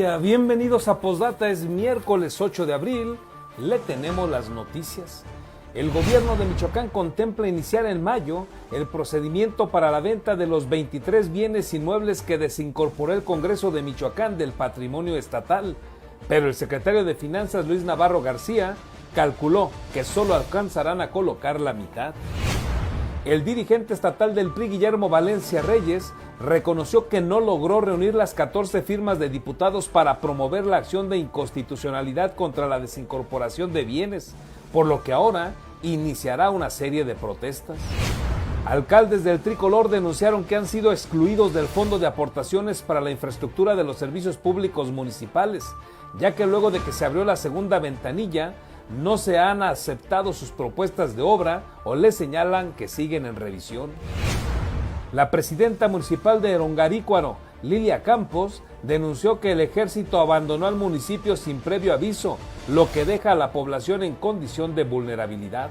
día, bienvenidos a Postdata, es miércoles 8 de abril, le tenemos las noticias. El gobierno de Michoacán contempla iniciar en mayo el procedimiento para la venta de los 23 bienes inmuebles que desincorporó el Congreso de Michoacán del patrimonio estatal, pero el secretario de Finanzas, Luis Navarro García, calculó que solo alcanzarán a colocar la mitad. El dirigente estatal del PRI, Guillermo Valencia Reyes, reconoció que no logró reunir las 14 firmas de diputados para promover la acción de inconstitucionalidad contra la desincorporación de bienes, por lo que ahora iniciará una serie de protestas. Alcaldes del Tricolor denunciaron que han sido excluidos del Fondo de Aportaciones para la Infraestructura de los Servicios Públicos Municipales, ya que luego de que se abrió la segunda ventanilla, no se han aceptado sus propuestas de obra o les señalan que siguen en revisión. La presidenta municipal de Erongarícuaro, Lilia Campos, denunció que el ejército abandonó al municipio sin previo aviso, lo que deja a la población en condición de vulnerabilidad.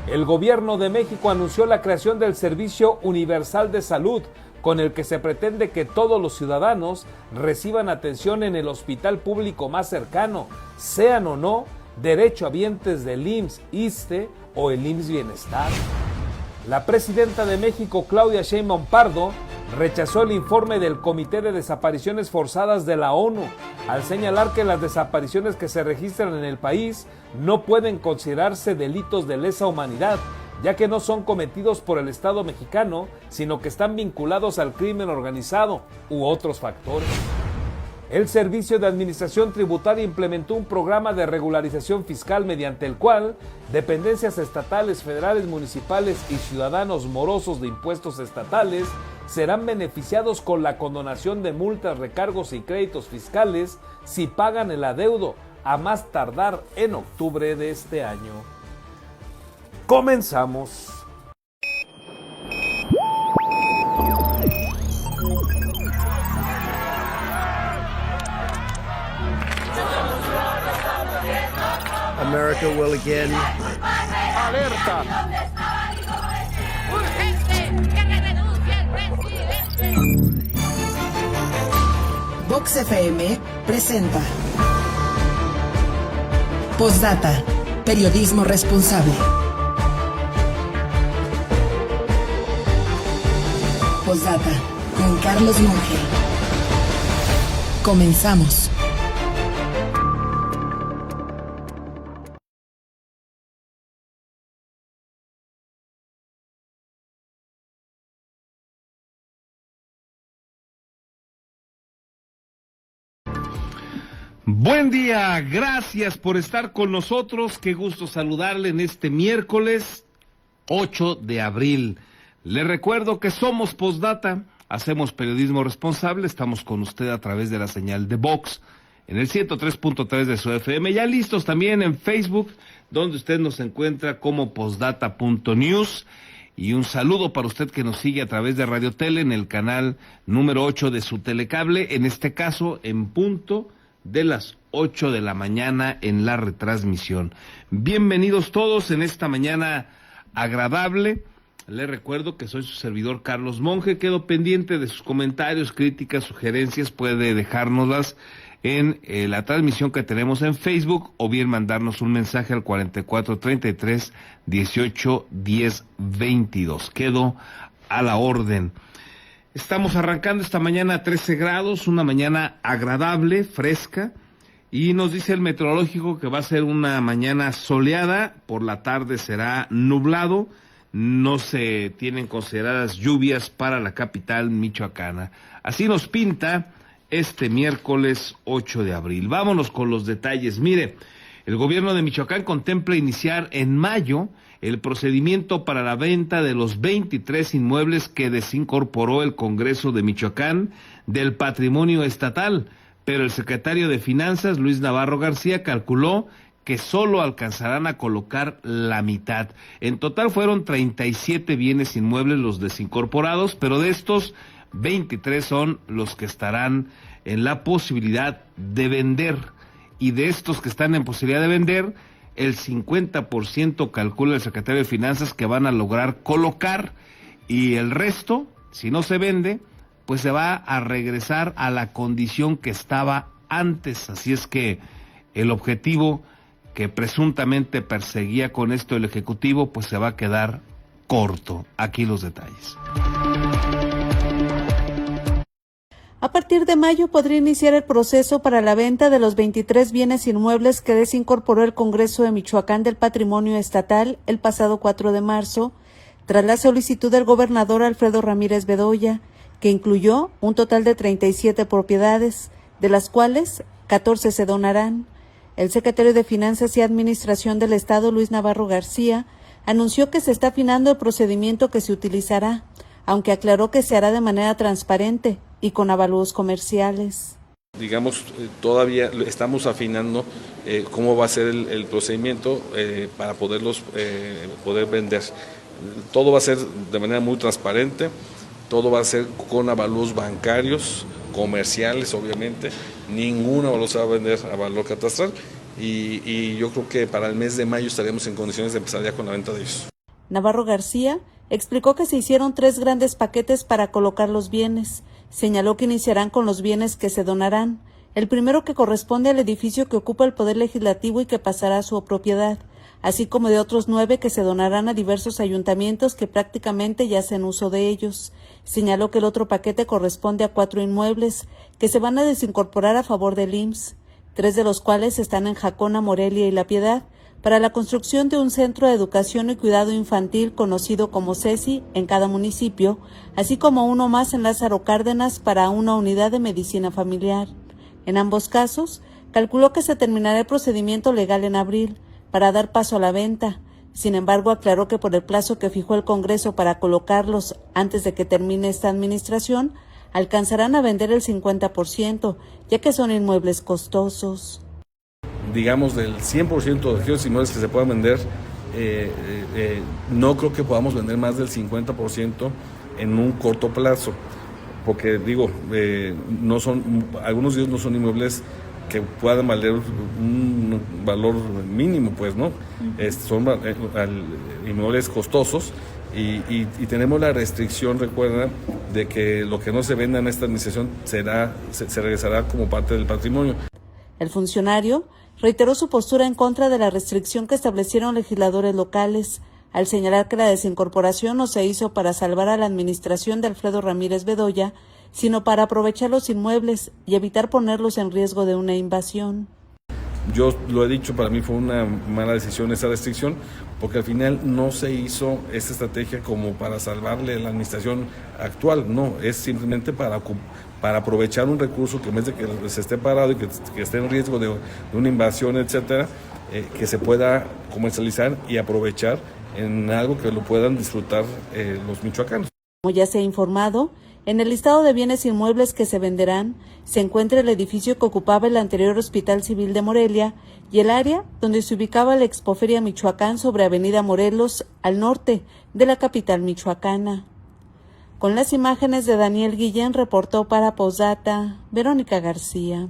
El gobierno de México anunció la creación del Servicio Universal de Salud, con el que se pretende que todos los ciudadanos reciban atención en el hospital público más cercano, sean o no derechohabientes del IMSS, ISSSTE o el IMSS Bienestar. La presidenta de México, Claudia Sheinbaum Pardo, rechazó el informe del Comité de Desapariciones Forzadas de la ONU, al señalar que las desapariciones que se registran en el país no pueden considerarse delitos de lesa humanidad, ya que no son cometidos por el Estado mexicano, sino que están vinculados al crimen organizado u otros factores. El Servicio de Administración Tributaria implementó un programa de regularización fiscal mediante el cual dependencias estatales, federales, municipales y ciudadanos morosos de impuestos estatales serán beneficiados con la condonación de multas, recargos y créditos fiscales si pagan el adeudo a más tardar en octubre de este año. Comenzamos. America will again. Alerta. Urgente, que renuncie el presidente. Vox FM presenta Postdata, periodismo responsable. Postdata, con Carlos Monge. Comenzamos. Buen día, gracias por estar con nosotros, qué gusto saludarle en este miércoles 8 de abril. Le recuerdo que somos Postdata, hacemos periodismo responsable, estamos con usted a través de la señal de Vox en el 103.3 de su FM, ya listos también en Facebook, donde usted nos encuentra como postdata.news. Y un saludo para usted que nos sigue a través de Radio Tele en el canal número 8 de su telecable, en este caso en punto de las 8 de la mañana en la retransmisión. Bienvenidos todos en esta mañana agradable. Les recuerdo que soy su servidor Carlos Monge. Quedo pendiente de sus comentarios, críticas, sugerencias. Puede dejárnoslas en la transmisión que tenemos en Facebook o bien mandarnos un mensaje al 4433 18 10 22. Quedo a la orden. Estamos arrancando esta mañana a 13 grados, una mañana agradable, fresca, y nos dice el meteorológico que va a ser una mañana soleada, por la tarde será nublado, no se tienen consideradas lluvias para la capital michoacana. Así nos pinta este miércoles 8 de abril. Vámonos con los detalles. Mire, el gobierno de Michoacán contempla iniciar en mayo el procedimiento para la venta de los 23 inmuebles que desincorporó el Congreso de Michoacán del patrimonio estatal, pero el secretario de Finanzas, Luis Navarro García, calculó que solo alcanzarán a colocar la mitad. En total fueron 37 bienes inmuebles los desincorporados, pero de estos 23 son los que estarán en la posibilidad de vender. Y de estos que están en posibilidad de vender, el 50% calcula el secretario de Finanzas que van a lograr colocar, y el resto, si no se vende, pues se va a regresar a la condición que estaba antes. Así es que el objetivo que presuntamente perseguía con esto el Ejecutivo, pues se va a quedar corto. Aquí los detalles. A partir de mayo podría iniciar el proceso para la venta de los 23 bienes inmuebles que desincorporó el Congreso de Michoacán del Patrimonio Estatal el pasado 4 de marzo, tras la solicitud del gobernador Alfredo Ramírez Bedoya, que incluyó un total de 37 propiedades, de las cuales 14 se donarán. El secretario de Finanzas y Administración del Estado, Luis Navarro García, anunció que se está afinando el procedimiento que se utilizará, aunque aclaró que se hará de manera transparente y con avalúos comerciales. Digamos, todavía estamos afinando cómo va a ser el procedimiento para poder vender. Todo va a ser de manera muy transparente, todo va a ser con avalúos bancarios, comerciales obviamente, ningún avalúo se va a vender a valor catastral y yo creo que para el mes de mayo estaremos en condiciones de empezar ya con la venta de ellos. Navarro García explicó que se hicieron 3 grandes paquetes para colocar los bienes. Señaló que iniciarán con los bienes que se donarán. El primero, que corresponde al edificio que ocupa el Poder Legislativo y que pasará a su propiedad, así como de otros 9 que se donarán a diversos ayuntamientos que prácticamente ya hacen uso de ellos. Señaló que el otro paquete corresponde a 4 inmuebles que se van a desincorporar a favor del IMSS, 3 de los cuales están en Jacona, Morelia y La Piedad, para la construcción de un centro de educación y cuidado infantil conocido como CECI en cada municipio, así como uno más en Lázaro Cárdenas para una unidad de medicina familiar. En ambos casos, calculó que se terminará el procedimiento legal en abril para dar paso a la venta. Sin embargo, aclaró que por el plazo que fijó el Congreso para colocarlos antes de que termine esta administración, alcanzarán a vender el 50%, ya que son inmuebles costosos. Digamos, del 100% de aquellos inmuebles que se puedan vender, no creo que podamos vender más del 50% en un corto plazo, porque digo, algunos de ellos no son inmuebles que puedan valer un valor mínimo, pues, ¿no? Son inmuebles costosos y tenemos la restricción, recuerda, de que lo que no se venda en esta administración se regresará como parte del patrimonio. El funcionario reiteró su postura en contra de la restricción que establecieron legisladores locales, al señalar que la desincorporación no se hizo para salvar a la administración de Alfredo Ramírez Bedoya, sino para aprovechar los inmuebles y evitar ponerlos en riesgo de una invasión. Yo lo he dicho, para mí fue una mala decisión esa restricción, porque al final no se hizo esta estrategia como para salvarle a la administración actual, no, es simplemente para aprovechar un recurso que en vez de que se esté parado y que esté en riesgo de una invasión, etcétera, que se pueda comercializar y aprovechar en algo que lo puedan disfrutar los michoacanos. Como ya se ha informado, en el listado de bienes inmuebles que se venderán se encuentra el edificio que ocupaba el anterior Hospital Civil de Morelia y el área donde se ubicaba la Expoferia Michoacán sobre Avenida Morelos, al norte de la capital michoacana. Con las imágenes de Daniel Guillén, reportó para Posdata, Verónica García.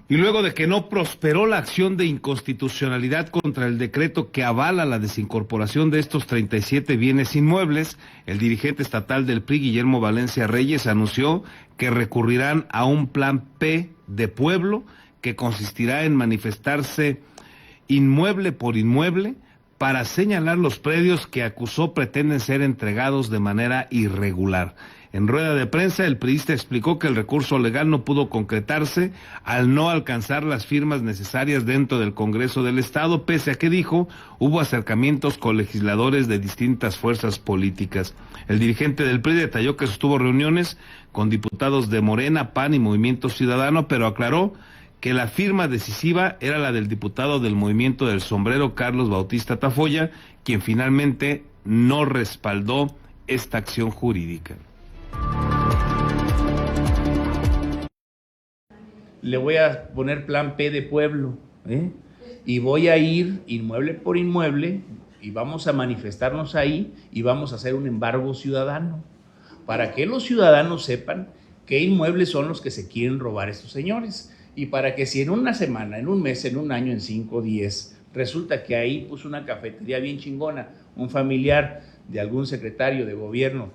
Y luego de que no prosperó la acción de inconstitucionalidad contra el decreto que avala la desincorporación de estos 37 bienes inmuebles, el dirigente estatal del PRI, Guillermo Valencia Reyes, anunció que recurrirán a un plan P de pueblo que consistirá en manifestarse inmueble por inmueble para señalar los predios que acusó pretenden ser entregados de manera irregular. En rueda de prensa, el priista explicó que el recurso legal no pudo concretarse al no alcanzar las firmas necesarias dentro del Congreso del Estado, pese a que, dijo, hubo acercamientos con legisladores de distintas fuerzas políticas. El dirigente del PRI detalló que sostuvo reuniones con diputados de Morena, PAN y Movimiento Ciudadano, pero aclaró que la firma decisiva era la del diputado del Movimiento del Sombrero, Carlos Bautista Tafoya, quien finalmente no respaldó esta acción jurídica. Le voy a poner plan P de pueblo, y voy a ir inmueble por inmueble y vamos a manifestarnos ahí y vamos a hacer un embargo ciudadano para que los ciudadanos sepan qué inmuebles son los que se quieren robar estos señores y para que si en una semana, en un mes, en un año, en 5, 10 Resulta que ahí puso una cafetería bien chingona, un familiar de algún secretario de gobierno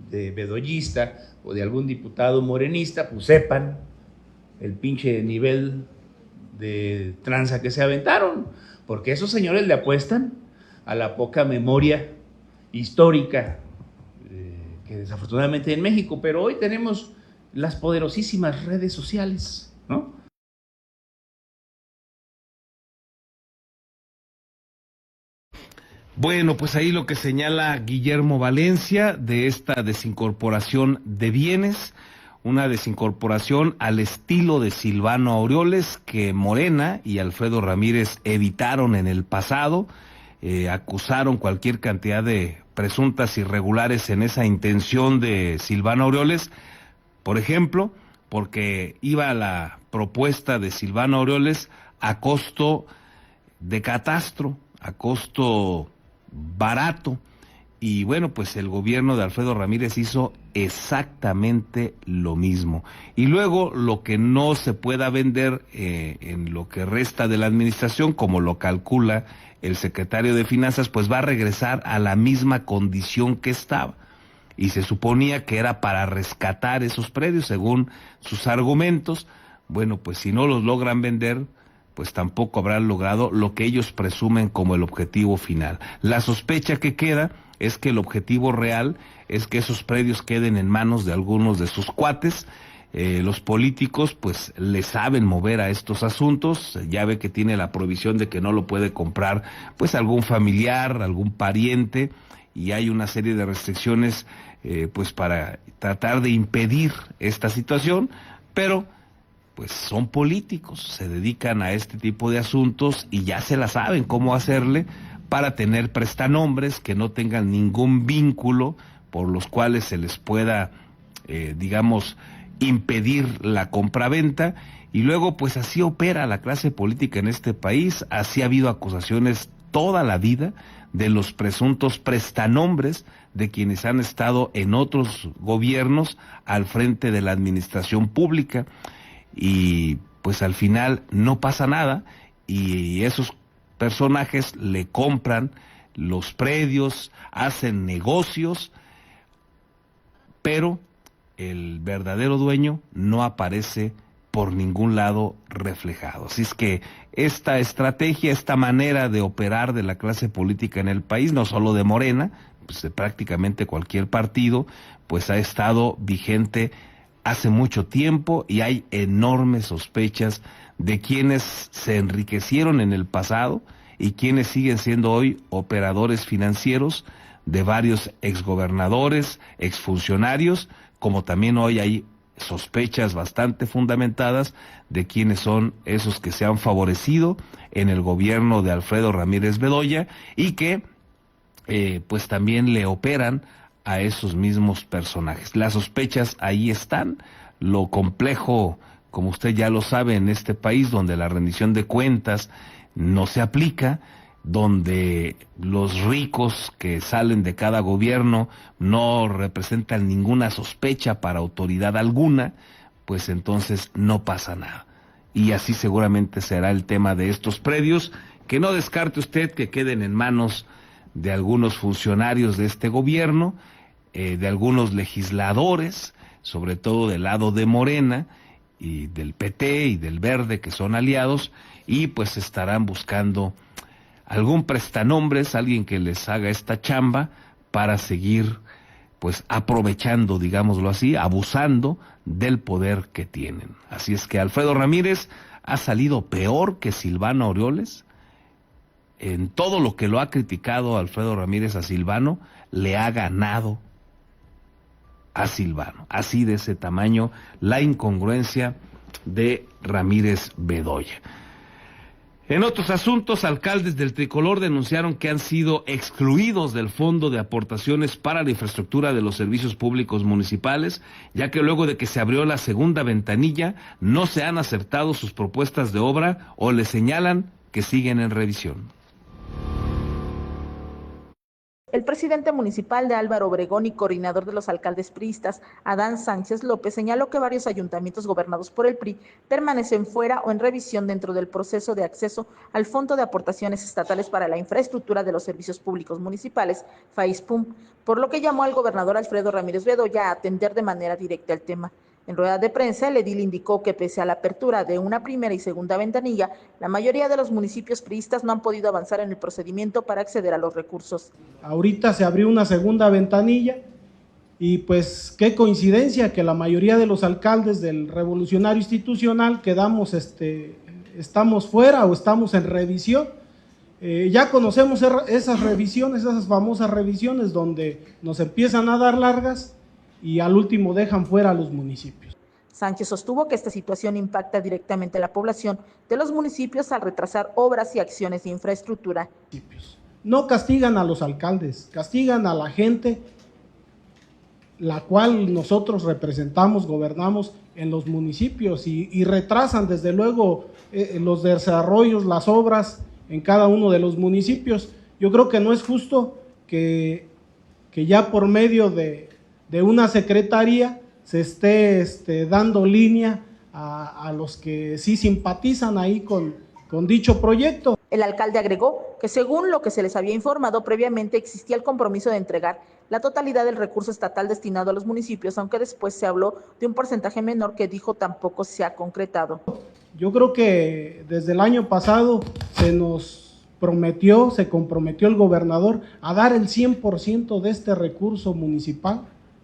de bedoyista o de algún diputado morenista, pues sepan el pinche nivel de tranza que se aventaron, porque esos señores le apuestan a la poca memoria histórica que desafortunadamente en México, pero hoy tenemos las poderosísimas redes sociales, ¿no? Bueno, pues ahí lo que señala Guillermo Valencia de esta desincorporación de bienes, una desincorporación al estilo de Silvano Aureoles que Morena y Alfredo Ramírez evitaron en el pasado, acusaron cualquier cantidad de presuntas irregulares en esa intención de Silvano Aureoles, por ejemplo, porque iba la propuesta de Silvano Aureoles a costo de catastro, a costo barato, y bueno, pues el gobierno de Alfredo Ramírez hizo exactamente lo mismo. Y luego lo que no se pueda vender en lo que resta de la administración, como lo calcula el secretario de Finanzas, pues va a regresar a la misma condición que estaba. Y se suponía que era para rescatar esos predios, según sus argumentos. Bueno, pues si no los logran vender, pues tampoco habrán logrado lo que ellos presumen como el objetivo final. La sospecha que queda es que el objetivo real es que esos predios queden en manos de algunos de sus cuates. Los políticos pues le saben mover a estos asuntos, ya ve que tiene la prohibición de que no lo puede comprar pues algún familiar, algún pariente, y hay una serie de restricciones pues para tratar de impedir esta situación, pero pues son políticos, se dedican a este tipo de asuntos y ya se la saben cómo hacerle para tener prestanombres que no tengan ningún vínculo por los cuales se les pueda, digamos, impedir la compraventa. Y luego pues así opera la clase política en este país, así ha habido acusaciones toda la vida de los presuntos prestanombres de quienes han estado en otros gobiernos al frente de la administración pública. Y pues al final no pasa nada y esos personajes le compran los predios, hacen negocios, pero el verdadero dueño no aparece por ningún lado reflejado. Así es que esta estrategia, esta manera de operar de la clase política en el país, no solo de Morena, pues de prácticamente cualquier partido, pues ha estado vigente hace mucho tiempo y hay enormes sospechas de quienes se enriquecieron en el pasado y quienes siguen siendo hoy operadores financieros de varios exgobernadores, exfuncionarios, como también hoy hay sospechas bastante fundamentadas de quienes son esos que se han favorecido en el gobierno de Alfredo Ramírez Bedoya y que pues también le operan a esos mismos personajes. Las sospechas ahí están. Lo complejo, como usted ya lo sabe, en este país donde la rendición de cuentas no se aplica, donde los ricos que salen de cada gobierno no representan ninguna sospecha para autoridad alguna, pues entonces no pasa nada. Y así seguramente será el tema de estos predios, que no descarte usted que queden en manos de algunos funcionarios de este gobierno, de algunos legisladores, sobre todo del lado de Morena y del PT y del Verde, que son aliados, y pues estarán buscando algún prestanombres, alguien que les haga esta chamba para seguir pues aprovechando, digámoslo así, abusando del poder que tienen. Así es que Alfredo Ramírez ha salido peor que Silvano Aureoles. En todo lo que lo ha criticado Alfredo Ramírez a Silvano, le ha ganado a Silvano. Así de ese tamaño la incongruencia de Ramírez Bedoya. En otros asuntos, alcaldes del tricolor denunciaron que han sido excluidos del Fondo de Aportaciones para la Infraestructura de los Servicios Públicos Municipales, ya que luego de que se abrió la segunda ventanilla, no se han aceptado sus propuestas de obra o le señalan que siguen en revisión. El presidente municipal de Álvaro Obregón y coordinador de los alcaldes priistas, Adán Sánchez López, señaló que varios ayuntamientos gobernados por el PRI permanecen fuera o en revisión dentro del proceso de acceso al Fondo de Aportaciones Estatales para la Infraestructura de los Servicios Públicos Municipales, FAISPUM, por lo que llamó al gobernador Alfredo Ramírez Bedoya a atender de manera directa el tema. En rueda de prensa, el edil indicó que pese a la apertura de una primera y segunda ventanilla, la mayoría de los municipios priistas no han podido avanzar en el procedimiento para acceder a los recursos. Ahorita se abrió una segunda ventanilla y pues qué coincidencia que la mayoría de los alcaldes del Revolucionario Institucional estamos fuera o estamos en revisión. Ya conocemos esas revisiones, esas famosas revisiones donde nos empiezan a dar largas y al último dejan fuera a los municipios. Sánchez sostuvo que esta situación impacta directamente a la población de los municipios al retrasar obras y acciones de infraestructura. No castigan a los alcaldes, castigan a la gente, la cual nosotros representamos, gobernamos en los municipios y retrasan desde luego los desarrollos, las obras en cada uno de los municipios. Yo creo que no es justo que ya por medio de una secretaría se esté dando línea a los que sí simpatizan ahí con dicho proyecto. El alcalde agregó que según lo que se les había informado previamente existía el compromiso de entregar la totalidad del recurso estatal destinado a los municipios, aunque después se habló de un porcentaje menor que dijo tampoco se ha concretado. Yo creo que desde el año pasado se comprometió el gobernador a dar el 100% de este recurso municipal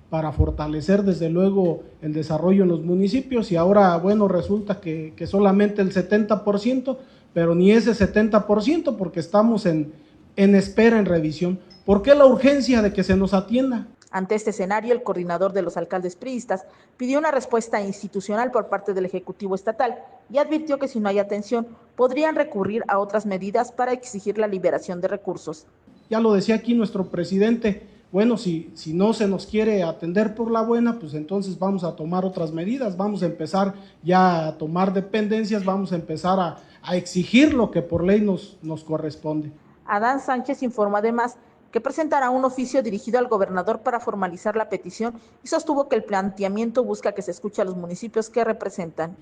para fortalecer desde luego el desarrollo en los municipios y ahora, bueno, resulta que solamente el 70%, pero ni ese 70% porque estamos en espera, en revisión. ¿Por qué la urgencia de que se nos atienda? Ante este escenario, el coordinador de los alcaldes priistas pidió una respuesta institucional por parte del Ejecutivo Estatal y advirtió que si no hay atención, podrían recurrir a otras medidas para exigir la liberación de recursos. Ya lo decía aquí nuestro presidente, bueno, si no se nos quiere atender por la buena, pues entonces vamos a tomar otras medidas, vamos a empezar ya a tomar dependencias, vamos a empezar a exigir lo que por ley nos corresponde. Adán Sánchez informó además que presentará un oficio dirigido al gobernador para formalizar la petición y sostuvo que el planteamiento busca que se escuche a los municipios que representan.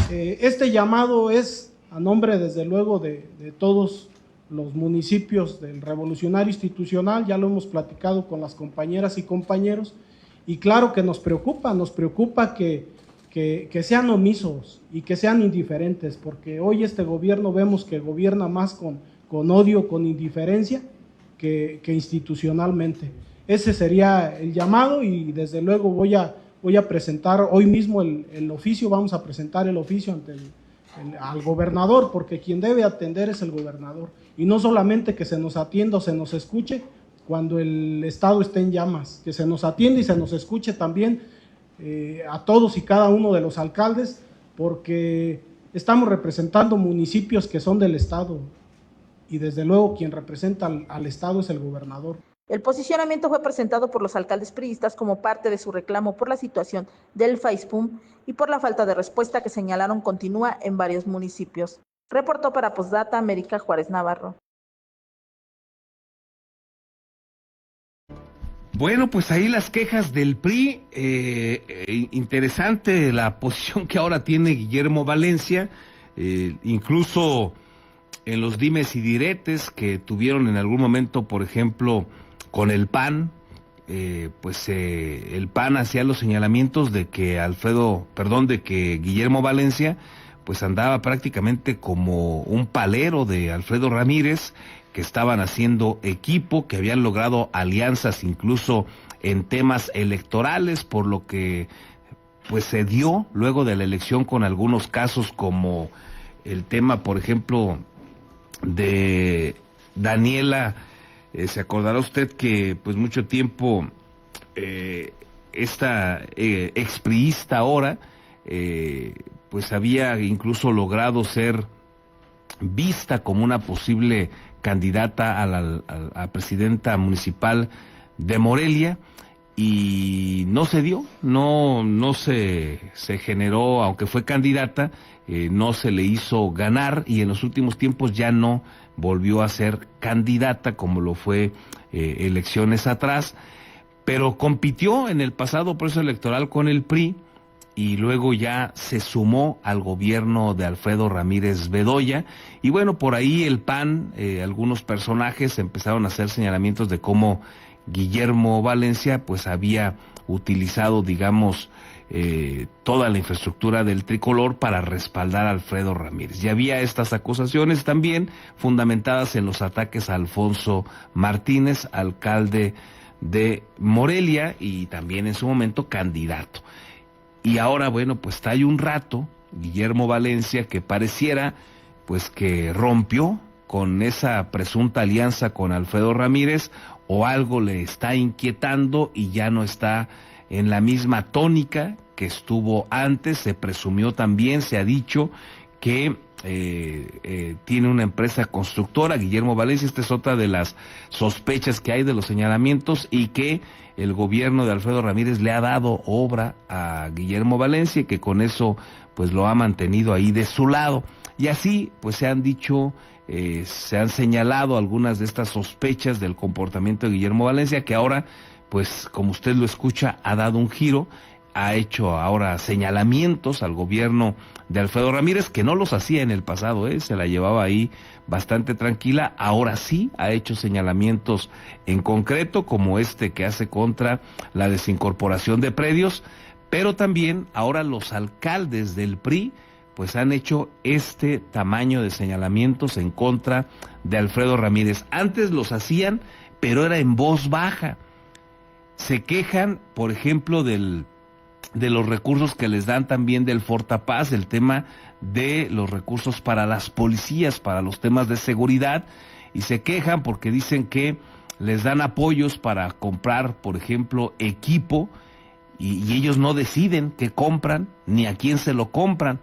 Este llamado es a nombre desde luego de todos los municipios del Revolucionario Institucional, ya lo hemos platicado con las compañeras y compañeros, y claro que nos preocupa que sean omisos y que sean indiferentes, porque hoy este gobierno vemos que gobierna más con odio, con indiferencia, que institucionalmente. Ese sería el llamado y desde luego voy a presentar hoy mismo el oficio, vamos a presentar el oficio al gobernador, porque quien debe atender es el gobernador, y no solamente que se nos atienda o se nos escuche cuando el Estado esté en llamas, que se nos atienda y se nos escuche también a todos y cada uno de los alcaldes, porque estamos representando municipios que son del Estado, y desde luego quien representa al Estado es el gobernador. El posicionamiento fue presentado por los alcaldes priistas como parte de su reclamo por la situación del FAISPUM y por la falta de respuesta que señalaron continúa en varios municipios. Reportó para Postdata América Juárez Navarro. Bueno, pues ahí las quejas del PRI, interesante la posición que ahora tiene Guillermo Valencia, incluso en los dimes y diretes que tuvieron en algún momento, por ejemplo, con el PAN, el PAN hacía los señalamientos de que Guillermo Valencia pues andaba prácticamente como un palero de Alfredo Ramírez, que estaban haciendo equipo, que habían logrado alianzas incluso en temas electorales, por lo que pues se dio luego de la elección con algunos casos como el tema, por ejemplo, de Daniela. Se acordará usted que pues mucho tiempo esta expriista ahora pues había incluso logrado ser vista como una posible candidata a presidenta municipal de Morelia, y no se dio, no se generó, aunque fue candidata, no se le hizo ganar y en los últimos tiempos ya no volvió a ser candidata como lo fue elecciones atrás, pero compitió en el pasado proceso electoral con el PRI y luego ya se sumó al gobierno de Alfredo Ramírez Bedoya y bueno, por ahí el PAN, algunos personajes empezaron a hacer señalamientos de cómo Guillermo Valencia pues había utilizado, digamos, toda la infraestructura del tricolor para respaldar a Alfredo Ramírez. Y había estas acusaciones también fundamentadas en los ataques a Alfonso Martínez, alcalde de Morelia y también en su momento candidato. Y ahora, bueno, pues está ahí un rato Guillermo Valencia que pareciera pues que rompió con esa presunta alianza con Alfredo Ramírez o algo le está inquietando y ya no está en la misma tónica que estuvo antes. Se presumió también, se ha dicho que tiene una empresa constructora, Guillermo Valencia, esta es otra de las sospechas que hay de los señalamientos y que el gobierno de Alfredo Ramírez le ha dado obra a Guillermo Valencia y que con eso pues lo ha mantenido ahí de su lado. Y así pues se han dicho, se han señalado algunas de estas sospechas del comportamiento de Guillermo Valencia que ahora pues como usted lo escucha ha dado un giro, ha hecho ahora señalamientos al gobierno de Alfredo Ramírez, que no los hacía en el pasado, se la llevaba ahí bastante tranquila, ahora sí ha hecho señalamientos en concreto, como este que hace contra la desincorporación de predios, pero también ahora los alcaldes del PRI, pues han hecho este tamaño de señalamientos en contra de Alfredo Ramírez. Antes los hacían, pero era en voz baja. Se quejan, por ejemplo, de los recursos que les dan también del Fortapaz, el tema de los recursos para las policías, para los temas de seguridad, y se quejan porque dicen que les dan apoyos para comprar, por ejemplo, equipo, y ellos no deciden qué compran, ni a quién se lo compran.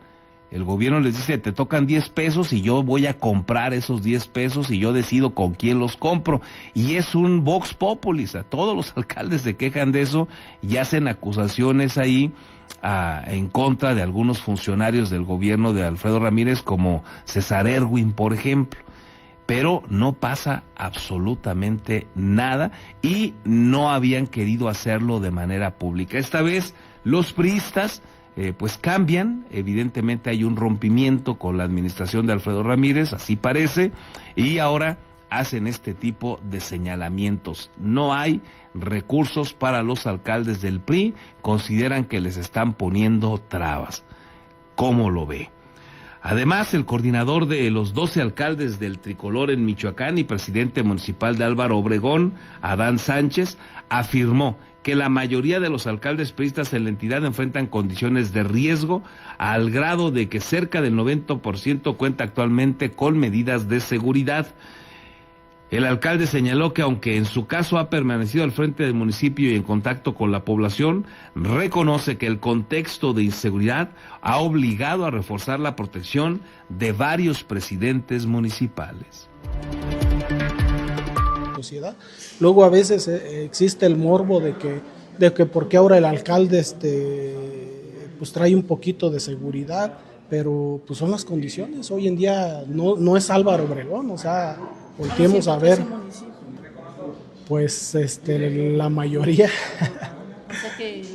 El gobierno les dice, te tocan 10 pesos y yo voy a comprar esos 10 pesos y yo decido con quién los compro. Y es un vox populi, todos los alcaldes se quejan de eso y hacen acusaciones ahí en contra de algunos funcionarios del gobierno de Alfredo Ramírez, como César Erwin, por ejemplo. Pero no pasa absolutamente nada y no habían querido hacerlo de manera pública. Esta vez los priistas pues cambian, evidentemente hay un rompimiento con la administración de Alfredo Ramírez, así parece, y ahora hacen este tipo de señalamientos. No hay recursos para los alcaldes del PRI, consideran que les están poniendo trabas. ¿Cómo lo ve? Además, el coordinador de los 12 alcaldes del tricolor en Michoacán y presidente municipal de Álvaro Obregón, Adán Sánchez, afirmó que la mayoría de los alcaldes priistas en la entidad enfrentan condiciones de riesgo al grado de que cerca del 90% cuenta actualmente con medidas de seguridad. El alcalde señaló que aunque en su caso ha permanecido al frente del municipio y en contacto con la población, reconoce que el contexto de inseguridad ha obligado a reforzar la protección de varios presidentes municipales. Sociedad. Luego a veces existe el morbo de que porque ahora el alcalde pues trae un poquito de seguridad, pero pues son las condiciones. Hoy en día no es Álvaro Obregón, o sea, volteemos a ver, pues la mayoría. O sea que el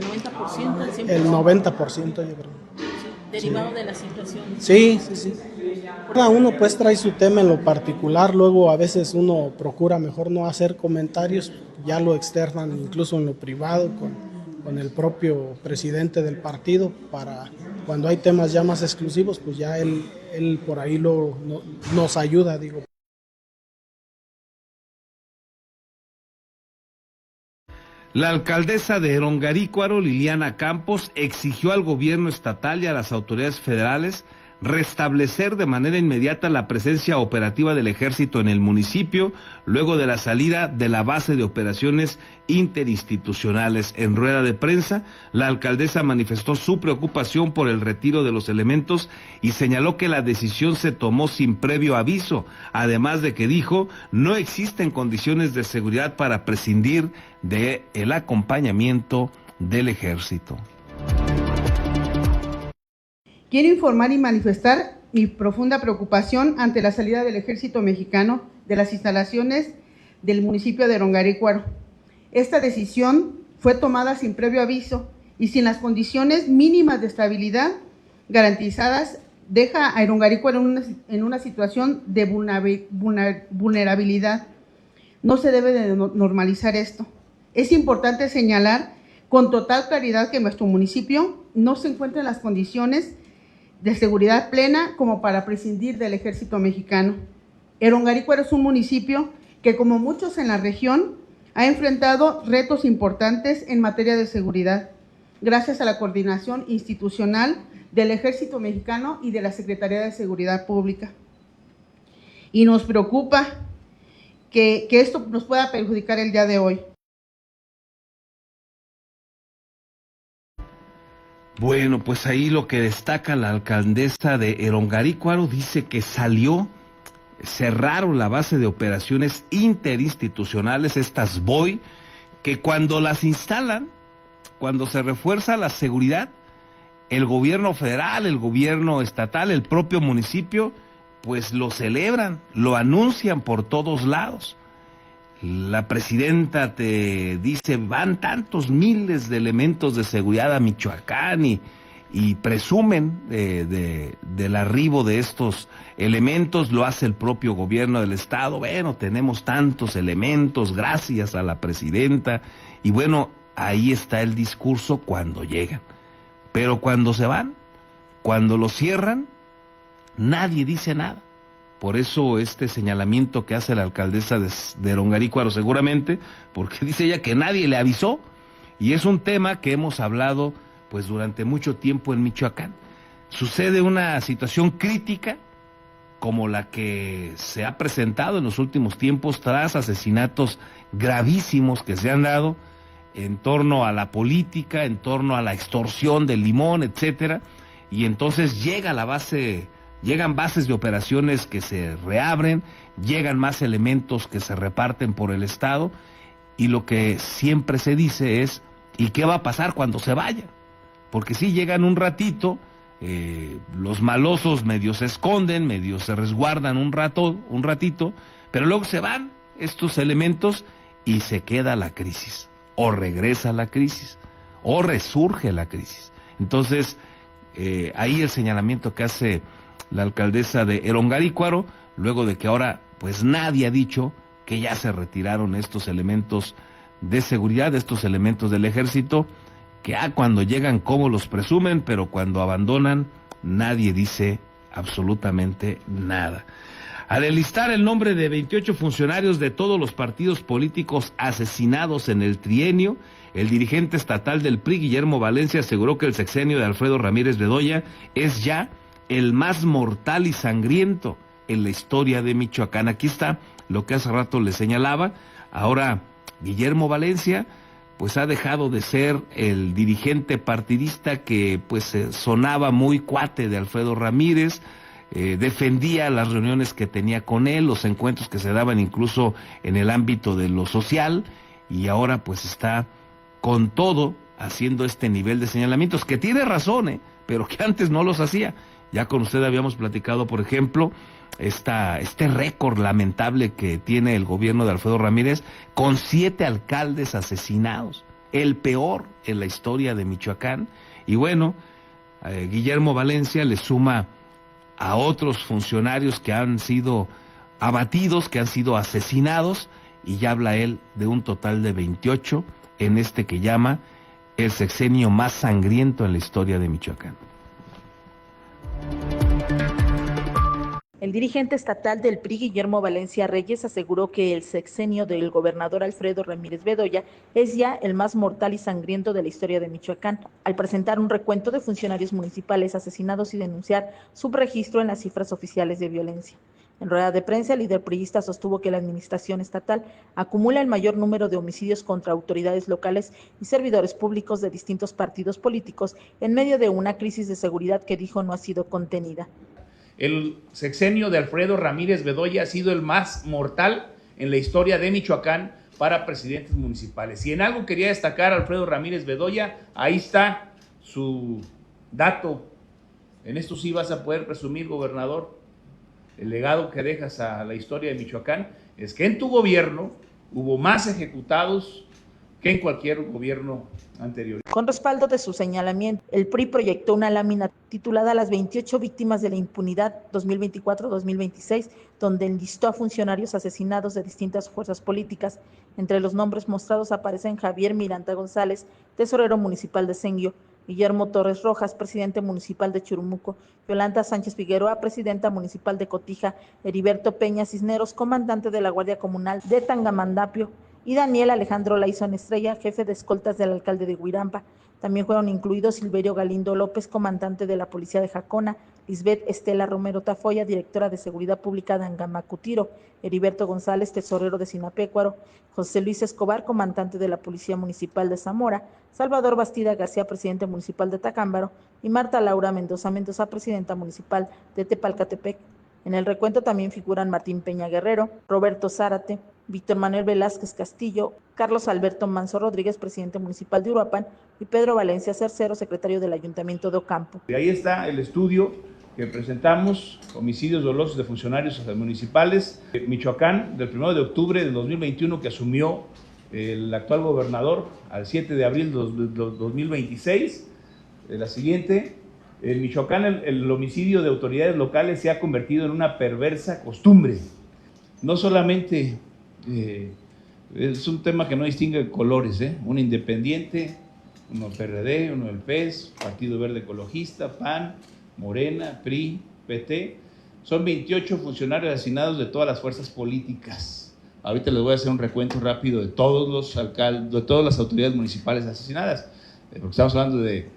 90%, el 90% yo creo. Derivado de la situación. Sí. Cada uno pues trae su tema en lo particular, luego a veces uno procura mejor no hacer comentarios, ya lo externan incluso en lo privado con el propio presidente del partido, para cuando hay temas ya más exclusivos, pues ya él por ahí nos ayuda, digo. La alcaldesa de Erongarícuaro, Liliana Campos, exigió al gobierno estatal y a las autoridades federales restablecer de manera inmediata la presencia operativa del ejército en el municipio, luego de la salida de la base de operaciones interinstitucionales. En rueda de prensa, la alcaldesa manifestó su preocupación por el retiro de los elementos y señaló que la decisión se tomó sin previo aviso, además de que dijo no existen condiciones de seguridad para prescindir del acompañamiento del ejército. Quiero informar y manifestar mi profunda preocupación ante la salida del ejército mexicano de las instalaciones del municipio de Erongarícuaro. Esta decisión fue tomada sin previo aviso y sin las condiciones mínimas de estabilidad garantizadas, deja a Erongarícuaro en una situación de vulnerabilidad. No se debe de normalizar esto. Es importante señalar con total claridad que nuestro municipio no se encuentra en las condiciones de seguridad plena como para prescindir del ejército mexicano. Erongarícuaro es un municipio que, como muchos en la región, ha enfrentado retos importantes en materia de seguridad, gracias a la coordinación institucional del ejército mexicano y de la Secretaría de Seguridad Pública. Y nos preocupa que esto nos pueda perjudicar el día de hoy. Bueno, pues ahí lo que destaca la alcaldesa de Erongarícuaro dice que cerraron la base de operaciones interinstitucionales, estas BOI, que cuando las instalan, cuando se refuerza la seguridad, el gobierno federal, el gobierno estatal, el propio municipio, pues lo celebran, lo anuncian por todos lados. La presidenta te dice, van tantos miles de elementos de seguridad a Michoacán y presumen del arribo de estos elementos, lo hace el propio gobierno del estado. Bueno, tenemos tantos elementos gracias a la presidenta, y bueno, ahí está el discurso cuando llegan. Pero cuando se van, cuando lo cierran, nadie dice nada. Por eso este señalamiento que hace la alcaldesa de Erongarícuaro, seguramente, porque dice ella que nadie le avisó, y es un tema que hemos hablado pues durante mucho tiempo en Michoacán. Sucede una situación crítica como la que se ha presentado en los últimos tiempos tras asesinatos gravísimos que se han dado en torno a la política, en torno a la extorsión del Limón, etcétera, y entonces llegan bases de operaciones que se reabren, llegan más elementos que se reparten por el estado, y lo que siempre se dice es, ¿y qué va a pasar cuando se vayan? Porque si llegan un ratito, los malosos medio se esconden, medio se resguardan un ratito, pero luego se van estos elementos y se queda la crisis, o regresa la crisis, o resurge la crisis. Entonces, ahí el señalamiento que hace la alcaldesa de Erongarícuaro, luego de que ahora pues nadie ha dicho que ya se retiraron estos elementos de seguridad, estos elementos del ejército, que cuando llegan como los presumen, pero cuando abandonan nadie dice absolutamente nada. Al enlistar el nombre de 28 funcionarios de todos los partidos políticos asesinados en el trienio, el dirigente estatal del PRI, Guillermo Valencia, aseguró que el sexenio de Alfredo Ramírez Bedoya es ya el más mortal y sangriento en la historia de Michoacán. Aquí está lo que hace rato le señalaba. Ahora Guillermo Valencia pues ha dejado de ser el dirigente partidista que pues sonaba muy cuate de Alfredo Ramírez, defendía las reuniones que tenía con él, los encuentros que se daban incluso en el ámbito de lo social, y ahora pues está con todo haciendo este nivel de señalamientos, que tiene razón, pero que antes no los hacía. Ya con usted habíamos platicado, por ejemplo, este récord lamentable que tiene el gobierno de Alfredo Ramírez, con 7 alcaldes asesinados, el peor en la historia de Michoacán. Y bueno, Guillermo Valencia le suma a otros funcionarios que han sido abatidos, que han sido asesinados, y ya habla él de un total de 28 en este que llama el sexenio más sangriento en la historia de Michoacán. El dirigente estatal del PRI, Guillermo Valencia Reyes, aseguró que el sexenio del gobernador Alfredo Ramírez Bedoya es ya el más mortal y sangriento de la historia de Michoacán, al presentar un recuento de funcionarios municipales asesinados y denunciar su registro en las cifras oficiales de violencia. En rueda de prensa, el líder priista sostuvo que la administración estatal acumula el mayor número de homicidios contra autoridades locales y servidores públicos de distintos partidos políticos en medio de una crisis de seguridad que dijo no ha sido contenida. El sexenio de Alfredo Ramírez Bedoya ha sido el más mortal en la historia de Michoacán para presidentes municipales. Y en algo quería destacar a Alfredo Ramírez Bedoya, ahí está su dato. En esto sí vas a poder presumir, gobernador. El legado que dejas a la historia de Michoacán es que en tu gobierno hubo más ejecutados que en cualquier gobierno anterior. Con respaldo de su señalamiento, el PRI proyectó una lámina titulada Las 28 víctimas de la impunidad 2024-2026, donde enlistó a funcionarios asesinados de distintas fuerzas políticas. Entre los nombres mostrados aparecen Javier Miranda González, tesorero municipal de Senguio, Guillermo Torres Rojas, presidente municipal de Churumuco, Yolanda Sánchez Figueroa, presidenta municipal de Cotija, Heriberto Peña Cisneros, comandante de la Guardia Comunal de Tangamandapio, y Daniel Alejandro Laizón Estrella, jefe de escoltas del alcalde de Huirampa. También fueron incluidos Silverio Galindo López, comandante de la Policía de Jacona, Lisbeth Estela Romero Tafoya, directora de Seguridad Pública de Angamacutiro, Heriberto González, tesorero de Sinapecuaro, José Luis Escobar, comandante de la Policía Municipal de Zamora, Salvador Bastida García, presidente municipal de Tacámbaro, y Marta Laura Mendoza Mendoza, presidenta municipal de Tepalcatepec. En el recuento también figuran Martín Peña Guerrero, Roberto Zárate, Víctor Manuel Velázquez Castillo, Carlos Alberto Manso Rodríguez, presidente municipal de Uruapan, y Pedro Valencia Cercero, secretario del Ayuntamiento de Ocampo. Y ahí está el estudio que presentamos, homicidios dolosos de funcionarios municipales. Michoacán, del 1 de octubre de 2021, que asumió el actual gobernador, al 7 de abril de 2026. La siguiente, en Michoacán el homicidio de autoridades locales se ha convertido en una perversa costumbre. No solamente es un tema que no distingue colores, uno independiente, uno PRD, uno del PES, Partido Verde Ecologista, PAN, Morena, PRI, PT, son 28 funcionarios asesinados de todas las fuerzas políticas. Ahorita les voy a hacer un recuento rápido de todos los alcaldes, de todas las autoridades municipales asesinadas, porque estamos hablando de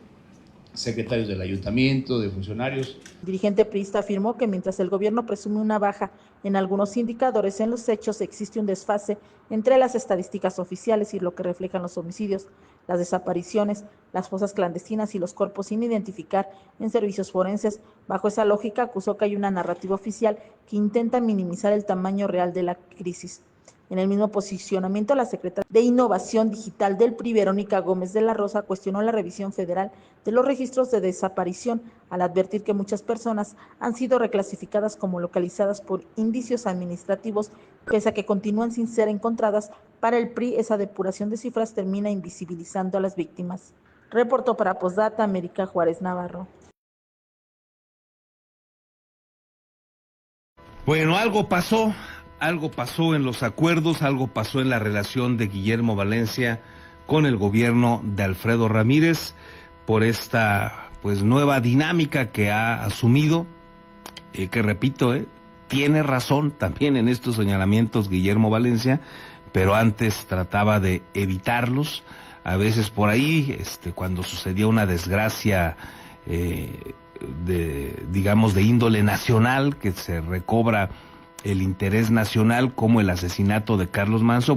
secretarios del ayuntamiento, de funcionarios. El dirigente priista afirmó que mientras el gobierno presume una baja en algunos indicadores, en los hechos existe un desfase entre las estadísticas oficiales y lo que reflejan los homicidios, las desapariciones, las fosas clandestinas y los cuerpos sin identificar en servicios forenses. Bajo esa lógica, acusó que hay una narrativa oficial que intenta minimizar el tamaño real de la crisis. En el mismo posicionamiento, la secretaria de Innovación Digital del PRI, Verónica Gómez de la Rosa, cuestionó la revisión federal de los registros de desaparición al advertir que muchas personas han sido reclasificadas como localizadas por indicios administrativos, pese a que continúan sin ser encontradas. Para el PRI, esa depuración de cifras termina invisibilizando a las víctimas. Reportó para Postdata, América Juárez Navarro. Bueno, algo pasó en los acuerdos, algo pasó en la relación de Guillermo Valencia con el gobierno de Alfredo Ramírez por esta nueva dinámica que ha asumido, que repito, tiene razón también en estos señalamientos Guillermo Valencia, pero antes trataba de evitarlos. A veces por ahí, cuando sucedía una desgracia de índole nacional, que se recobra el interés nacional, como el asesinato de Carlos Manso,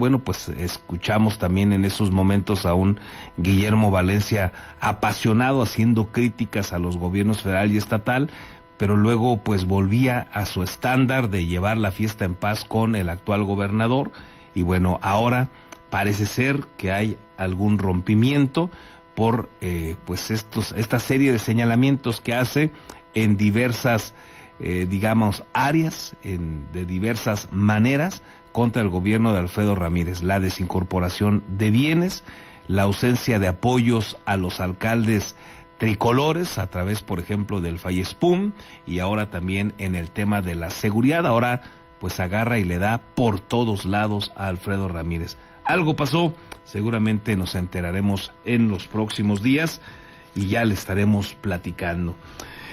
escuchamos también en esos momentos a un Guillermo Valencia apasionado haciendo críticas a los gobiernos federal y estatal, pero luego volvía a su estándar de llevar la fiesta en paz con el actual gobernador. Y ahora parece ser que hay algún rompimiento por esta serie de señalamientos que hace en diversas áreas, de diversas maneras, contra el gobierno de Alfredo Ramírez. La desincorporación de bienes, la ausencia de apoyos a los alcaldes tricolores a través, por ejemplo, del Fallespum, y ahora también en el tema de la seguridad. Ahora agarra y le da por todos lados a Alfredo Ramírez. Algo pasó, seguramente nos enteraremos en los próximos días y ya le estaremos platicando.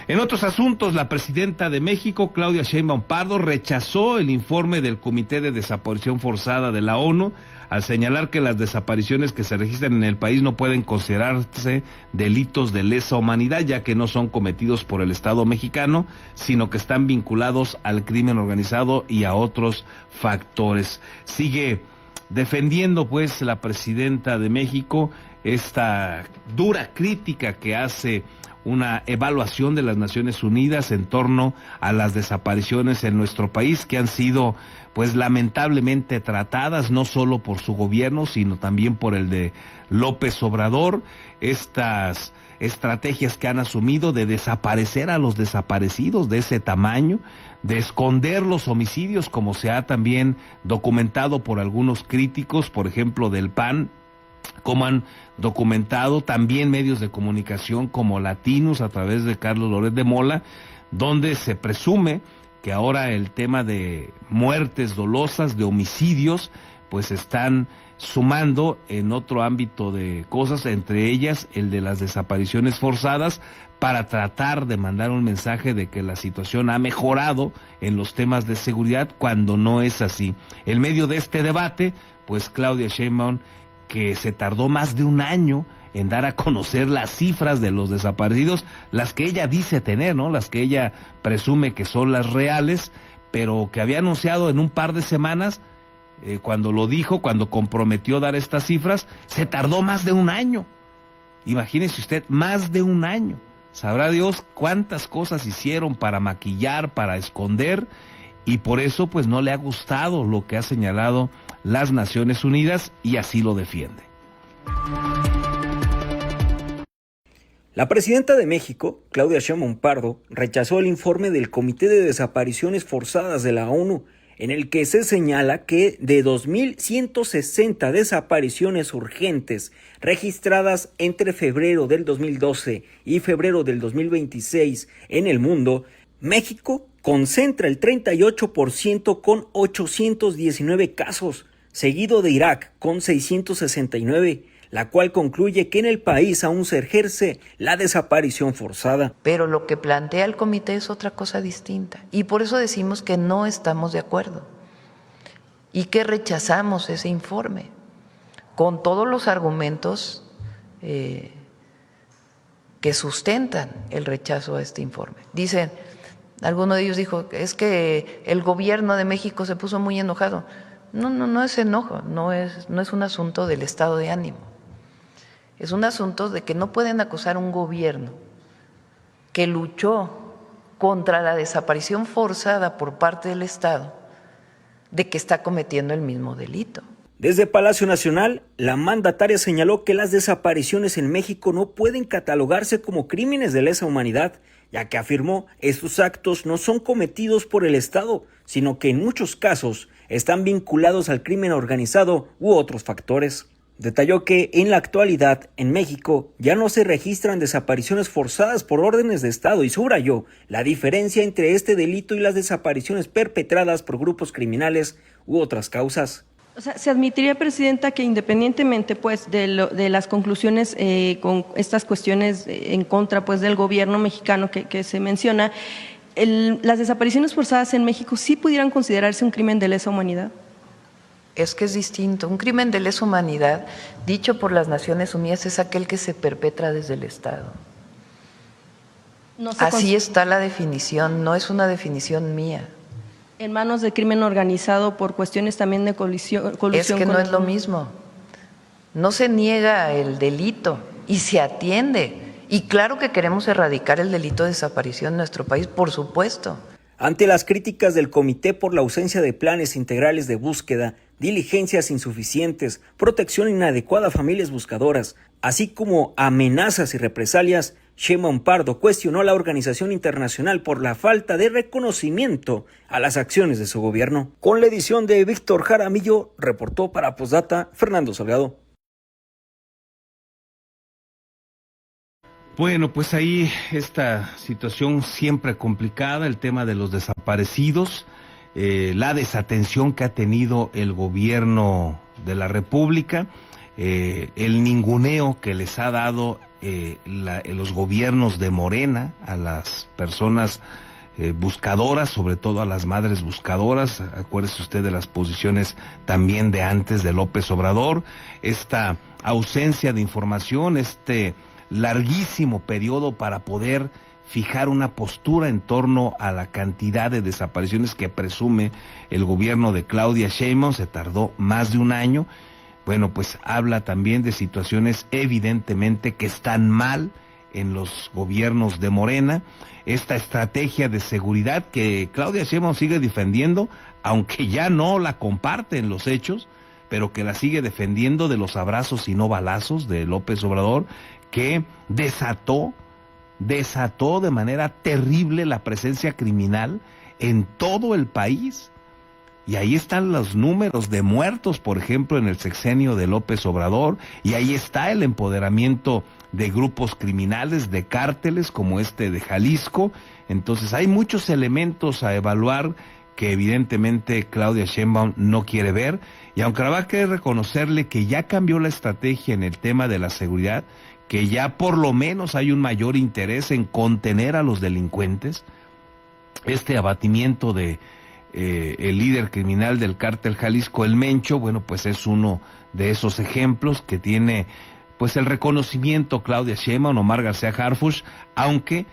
En otros asuntos, la presidenta de México, Claudia Sheinbaum Pardo, rechazó el informe del Comité de Desaparición Forzada de la ONU al señalar que las desapariciones que se registran en el país no pueden considerarse delitos de lesa humanidad, ya que no son cometidos por el Estado mexicano, sino que están vinculados al crimen organizado y a otros factores. Sigue defendiendo, pues, la presidenta de México esta dura crítica que hace una evaluación de las Naciones Unidas en torno a las desapariciones en nuestro país, que han sido, pues, lamentablemente tratadas no solo por su gobierno, sino también por el de López Obrador. Estas estrategias que han asumido de desaparecer a los desaparecidos de ese tamaño, de esconder los homicidios, como se ha también documentado por algunos críticos, por ejemplo, del PAN, como han documentado también medios de comunicación como Latinos a través de Carlos Loret de Mola, donde se presume que ahora el tema de muertes dolosas, de homicidios, pues están sumando en otro ámbito de cosas, entre ellas el de las desapariciones forzadas, para tratar de mandar un mensaje de que la situación ha mejorado en los temas de seguridad, cuando no es así. En medio de este debate, pues Claudia Sheinbaum, que se tardó más de un año en dar a conocer las cifras de los desaparecidos, las que ella dice tener, ¿no? Las que ella presume que son las reales, pero que había anunciado en un par de semanas, cuando lo dijo, cuando comprometió dar estas cifras, se tardó más de un año. Imagínese usted, más de un año. Sabrá Dios cuántas cosas hicieron para maquillar, para esconder, y por eso pues no le ha gustado lo que ha señalado las Naciones Unidas, y así lo defiende. La presidenta de México, Claudia Sheinbaum Pardo, rechazó el informe del Comité de Desapariciones Forzadas de la ONU, en el que se señala que de 2.160 desapariciones urgentes registradas entre febrero del 2012 y febrero del 2026 en el mundo, México concentra el 38% con 819 casos, seguido de Irak con 669, la cual concluye que en el país aún se ejerce la desaparición forzada. Pero lo que plantea el comité es otra cosa distinta, y por eso decimos que no estamos de acuerdo y que rechazamos ese informe con todos los argumentos que sustentan el rechazo a este informe. Dicen, alguno de ellos dijo, es que el gobierno de México se puso muy enojado. No es enojo, no es un asunto del estado de ánimo. Es un asunto de que no pueden acusar a un gobierno que luchó contra la desaparición forzada por parte del Estado de que está cometiendo el mismo delito. Desde Palacio Nacional, la mandataria señaló que las desapariciones en México no pueden catalogarse como crímenes de lesa humanidad, ya que afirmó estos actos no son cometidos por el Estado, sino que en muchos casos están vinculados al crimen organizado u otros factores. Detalló que en la actualidad en México ya no se registran desapariciones forzadas por órdenes de Estado y subrayó la diferencia entre este delito y las desapariciones perpetradas por grupos criminales u otras causas. O sea, se admitiría, Presidenta, que independientemente pues de las conclusiones con estas cuestiones en contra pues del gobierno mexicano que se menciona, las desapariciones forzadas en México sí pudieran considerarse un crimen de lesa humanidad. Es que es distinto. Un crimen de lesa humanidad, dicho por las Naciones Unidas, es aquel que se perpetra desde el Estado. Así está la definición, no es una definición mía. En manos de crimen organizado por cuestiones también de colusión. Es que no es lo mismo. No se niega el delito y se atiende. Y claro que queremos erradicar el delito de desaparición en nuestro país, por supuesto. Ante las críticas del comité por la ausencia de planes integrales de búsqueda, diligencias insuficientes, protección inadecuada a familias buscadoras, así como amenazas y represalias, Sheinbaum Pardo cuestionó a la organización internacional por la falta de reconocimiento a las acciones de su gobierno. Con la edición de Víctor Jaramillo, reportó para Postdata Fernando Salgado. Bueno, pues ahí esta situación siempre complicada, el tema de los desaparecidos, la desatención que ha tenido el gobierno de la República, el ninguneo que les ha dado los gobiernos de Morena, a las personas buscadoras, sobre todo a las madres buscadoras. Acuérdese usted de las posiciones también de antes de López Obrador, esta ausencia de información, este larguísimo periodo para poder fijar una postura en torno a la cantidad de desapariciones que presume el gobierno de Claudia Sheinbaum. Se tardó más de un año. Bueno, pues habla también de situaciones evidentemente que están mal en los gobiernos de Morena, esta estrategia de seguridad que Claudia Sheinbaum sigue defendiendo, aunque ya no la comparte en los hechos, pero que la sigue defendiendo, de los abrazos y no balazos de López Obrador, que desató de manera terrible la presencia criminal en todo el país. Y ahí están los números de muertos, por ejemplo, en el sexenio de López Obrador, y ahí está el empoderamiento de grupos criminales, de cárteles como este de Jalisco. Entonces hay muchos elementos a evaluar que evidentemente Claudia Sheinbaum no quiere ver, y aunque habrá que reconocerle que ya cambió la estrategia en el tema de la seguridad, que ya por lo menos hay un mayor interés en contener a los delincuentes, este abatimiento de el líder criminal del cártel Jalisco, el Mencho, bueno, pues es uno de esos ejemplos que tiene pues el reconocimiento Claudia Sheinbaum, Omar García Harfuch, aunque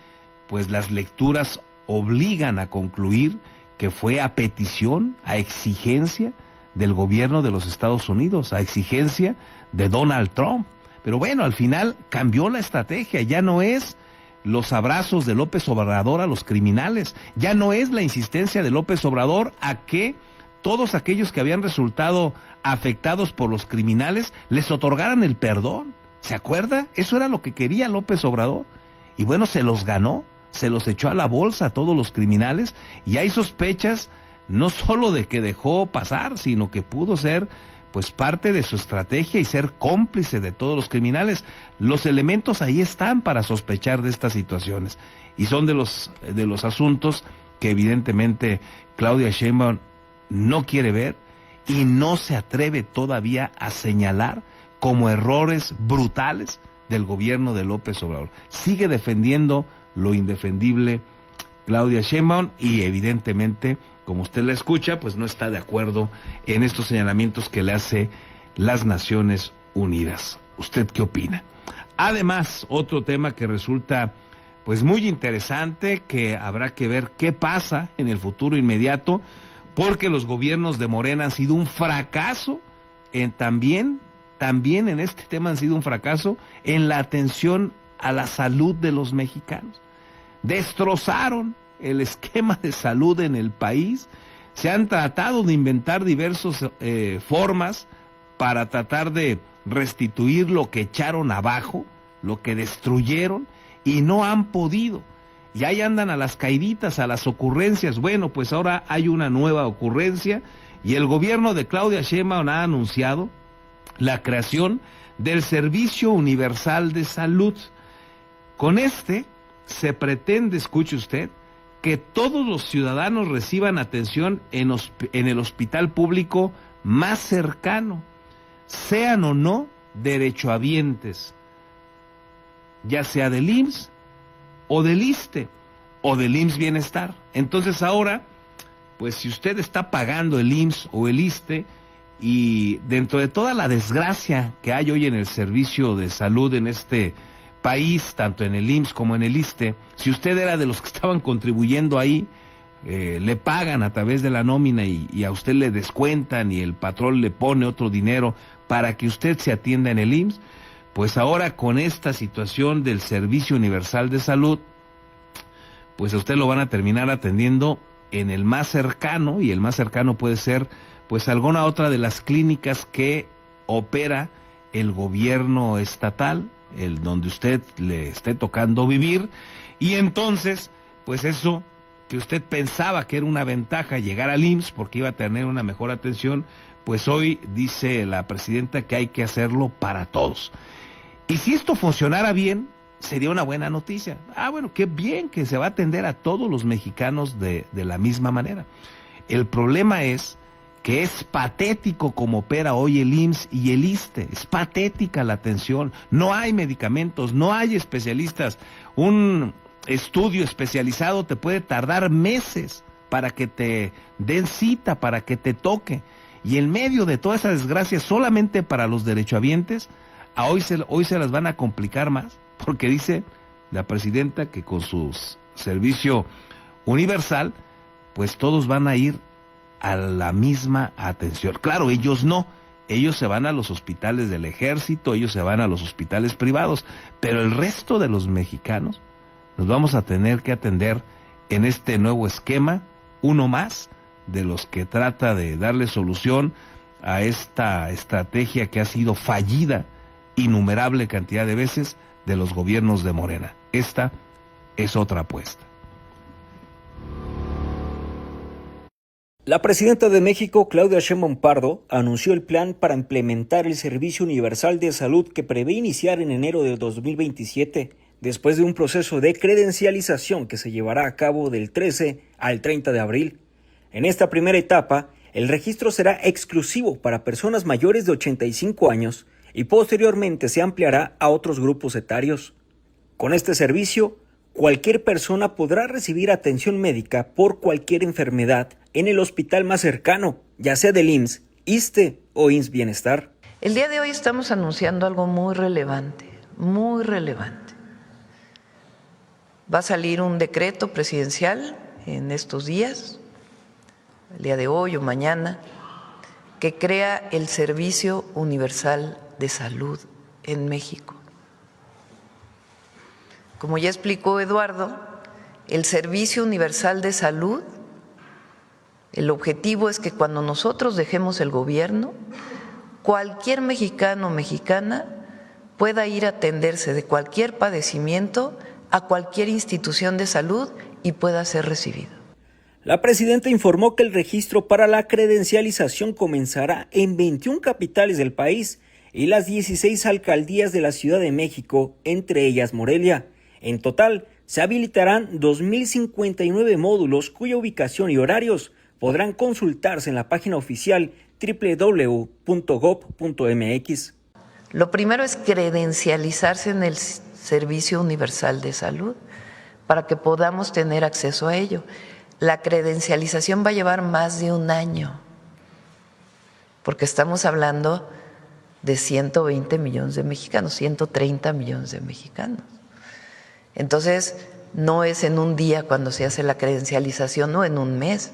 pues las lecturas obligan a concluir que fue a petición, a exigencia del gobierno de los Estados Unidos, a exigencia de Donald Trump. Pero bueno, al final cambió la estrategia, ya no es los abrazos de López Obrador a los criminales, ya no es la insistencia de López Obrador a que todos aquellos que habían resultado afectados por los criminales les otorgaran el perdón. ¿Se acuerda? Eso era lo que quería López Obrador. Y bueno, se los ganó, se los echó a la bolsa a todos los criminales, y hay sospechas no solo de que dejó pasar, sino que pudo ser pues parte de su estrategia y ser cómplice de todos los criminales. Los elementos ahí están para sospechar de estas situaciones, y son de los asuntos que evidentemente Claudia Sheinbaum no quiere ver y no se atreve todavía a señalar como errores brutales del gobierno de López Obrador. Sigue defendiendo lo indefendible Claudia Sheinbaum, y evidentemente, como usted la escucha, pues no está de acuerdo en estos señalamientos que le hace las Naciones Unidas. ¿Usted qué opina? Además, otro tema que resulta pues muy interesante, que habrá que ver qué pasa en el futuro inmediato, porque los gobiernos de Morena han sido un fracaso también en este tema han sido un fracaso en la atención a la salud de los mexicanos. Destrozaron el esquema de salud en el país, se han tratado de inventar diversas formas para tratar de restituir lo que echaron abajo, lo que destruyeron, y no han podido. Y ahí andan a las caiditas, a las ocurrencias. Bueno, pues ahora hay una nueva ocurrencia, y el gobierno de Claudia Sheinbaum ha anunciado la creación del Servicio Universal de Salud. Con este se pretende, escuche usted, que todos los ciudadanos reciban atención en el hospital público más cercano, sean o no derechohabientes, ya sea del IMSS o del ISSSTE o del IMSS Bienestar. Entonces ahora, pues si usted está pagando el IMSS o el ISSSTE, y dentro de toda la desgracia que hay hoy en el servicio de salud en este país, tanto en el IMSS como en el ISSSTE, si usted era de los que estaban contribuyendo ahí, le pagan a través de la nómina y a usted le descuentan y el patrón le pone otro dinero para que usted se atienda en el IMSS, pues ahora con esta situación del Servicio Universal de Salud, pues a usted lo van a terminar atendiendo en el más cercano, y el más cercano puede ser pues alguna otra de las clínicas que opera el gobierno estatal, el donde usted le esté tocando vivir. Y entonces, pues eso que usted pensaba que era una ventaja, llegar al IMSS porque iba a tener una mejor atención, pues hoy dice la presidenta que hay que hacerlo para todos. Y si esto funcionara bien, sería una buena noticia. Bueno, qué bien que se va a atender a todos los mexicanos de la misma manera. El problema es que es patético como opera hoy el IMSS y el ISSSTE. Es patética la atención, no hay medicamentos, no hay especialistas. Un estudio especializado te puede tardar meses para que te den cita, para que te toque. Y en medio de toda esa desgracia, solamente para los derechohabientes, hoy se las van a complicar más, porque dice la presidenta que con su servicio universal, pues todos van a ir a la misma atención. Claro, ellos no, ellos se van a los hospitales del ejército, ellos se van a los hospitales privados, pero el resto de los mexicanos nos vamos a tener que atender en este nuevo esquema, uno más de los que trata de darle solución a esta estrategia que ha sido fallida innumerable cantidad de veces de los gobiernos de Morena. Esta es otra apuesta. La presidenta de México, Claudia Sheinbaum Pardo, anunció el plan para implementar el Servicio Universal de Salud que prevé iniciar en enero de 2027, después de un proceso de credencialización que se llevará a cabo del 13 al 30 de abril. En esta primera etapa, el registro será exclusivo para personas mayores de 85 años y posteriormente se ampliará a otros grupos etarios. Con este servicio, cualquier persona podrá recibir atención médica por cualquier enfermedad en el hospital más cercano, ya sea del IMSS, ISSSTE o IMSS Bienestar. El día de hoy estamos anunciando algo muy relevante, muy relevante. Va a salir un decreto presidencial en estos días, el día de hoy o mañana, que crea el Servicio Universal de Salud en México. Como ya explicó Eduardo, el Servicio Universal de Salud, el objetivo es que cuando nosotros dejemos el gobierno, cualquier mexicano o mexicana pueda ir a atenderse de cualquier padecimiento a cualquier institución de salud y pueda ser recibido. La presidenta informó que el registro para la credencialización comenzará en 21 capitales del país y las 16 alcaldías de la Ciudad de México, entre ellas Morelia. En total, se habilitarán 2.059 módulos cuya ubicación y horarios podrán consultarse en la página oficial www.gov.mx. Lo primero es credencializarse en el Servicio Universal de Salud para que podamos tener acceso a ello. La credencialización va a llevar más de un año, porque estamos hablando de 120 millones de mexicanos, 130 millones de mexicanos. Entonces, no es en un día cuando se hace la credencialización, no en un mes.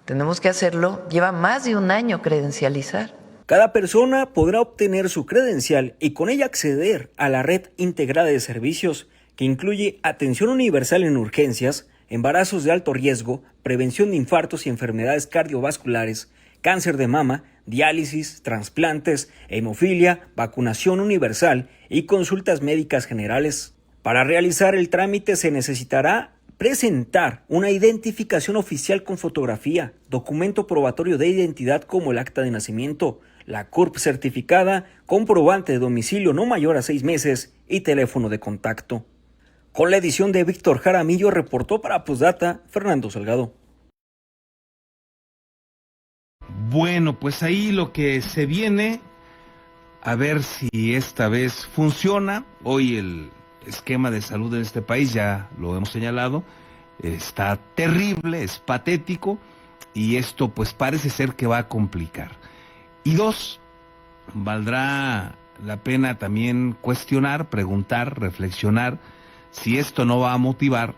Tenemos que hacerlo, lleva más de un año credencializar. Cada persona podrá obtener su credencial y con ella acceder a la red integrada de servicios que incluye atención universal en urgencias, embarazos de alto riesgo, prevención de infartos y enfermedades cardiovasculares, cáncer de mama, diálisis, trasplantes, hemofilia, vacunación universal y consultas médicas generales. Para realizar el trámite se necesitará presentar una identificación oficial con fotografía, documento probatorio de identidad como el acta de nacimiento, la CURP certificada, comprobante de domicilio no mayor a 6 meses y teléfono de contacto. Con la edición de Víctor Jaramillo, reportó para Postdata Fernando Salgado. Bueno, pues ahí lo que se viene, a ver si esta vez funciona. Hoy el esquema de salud en este país, ya lo hemos señalado, está terrible, es patético, y esto pues parece ser que va a complicar. Y dos, valdrá la pena también cuestionar, preguntar, reflexionar, si esto no va a motivar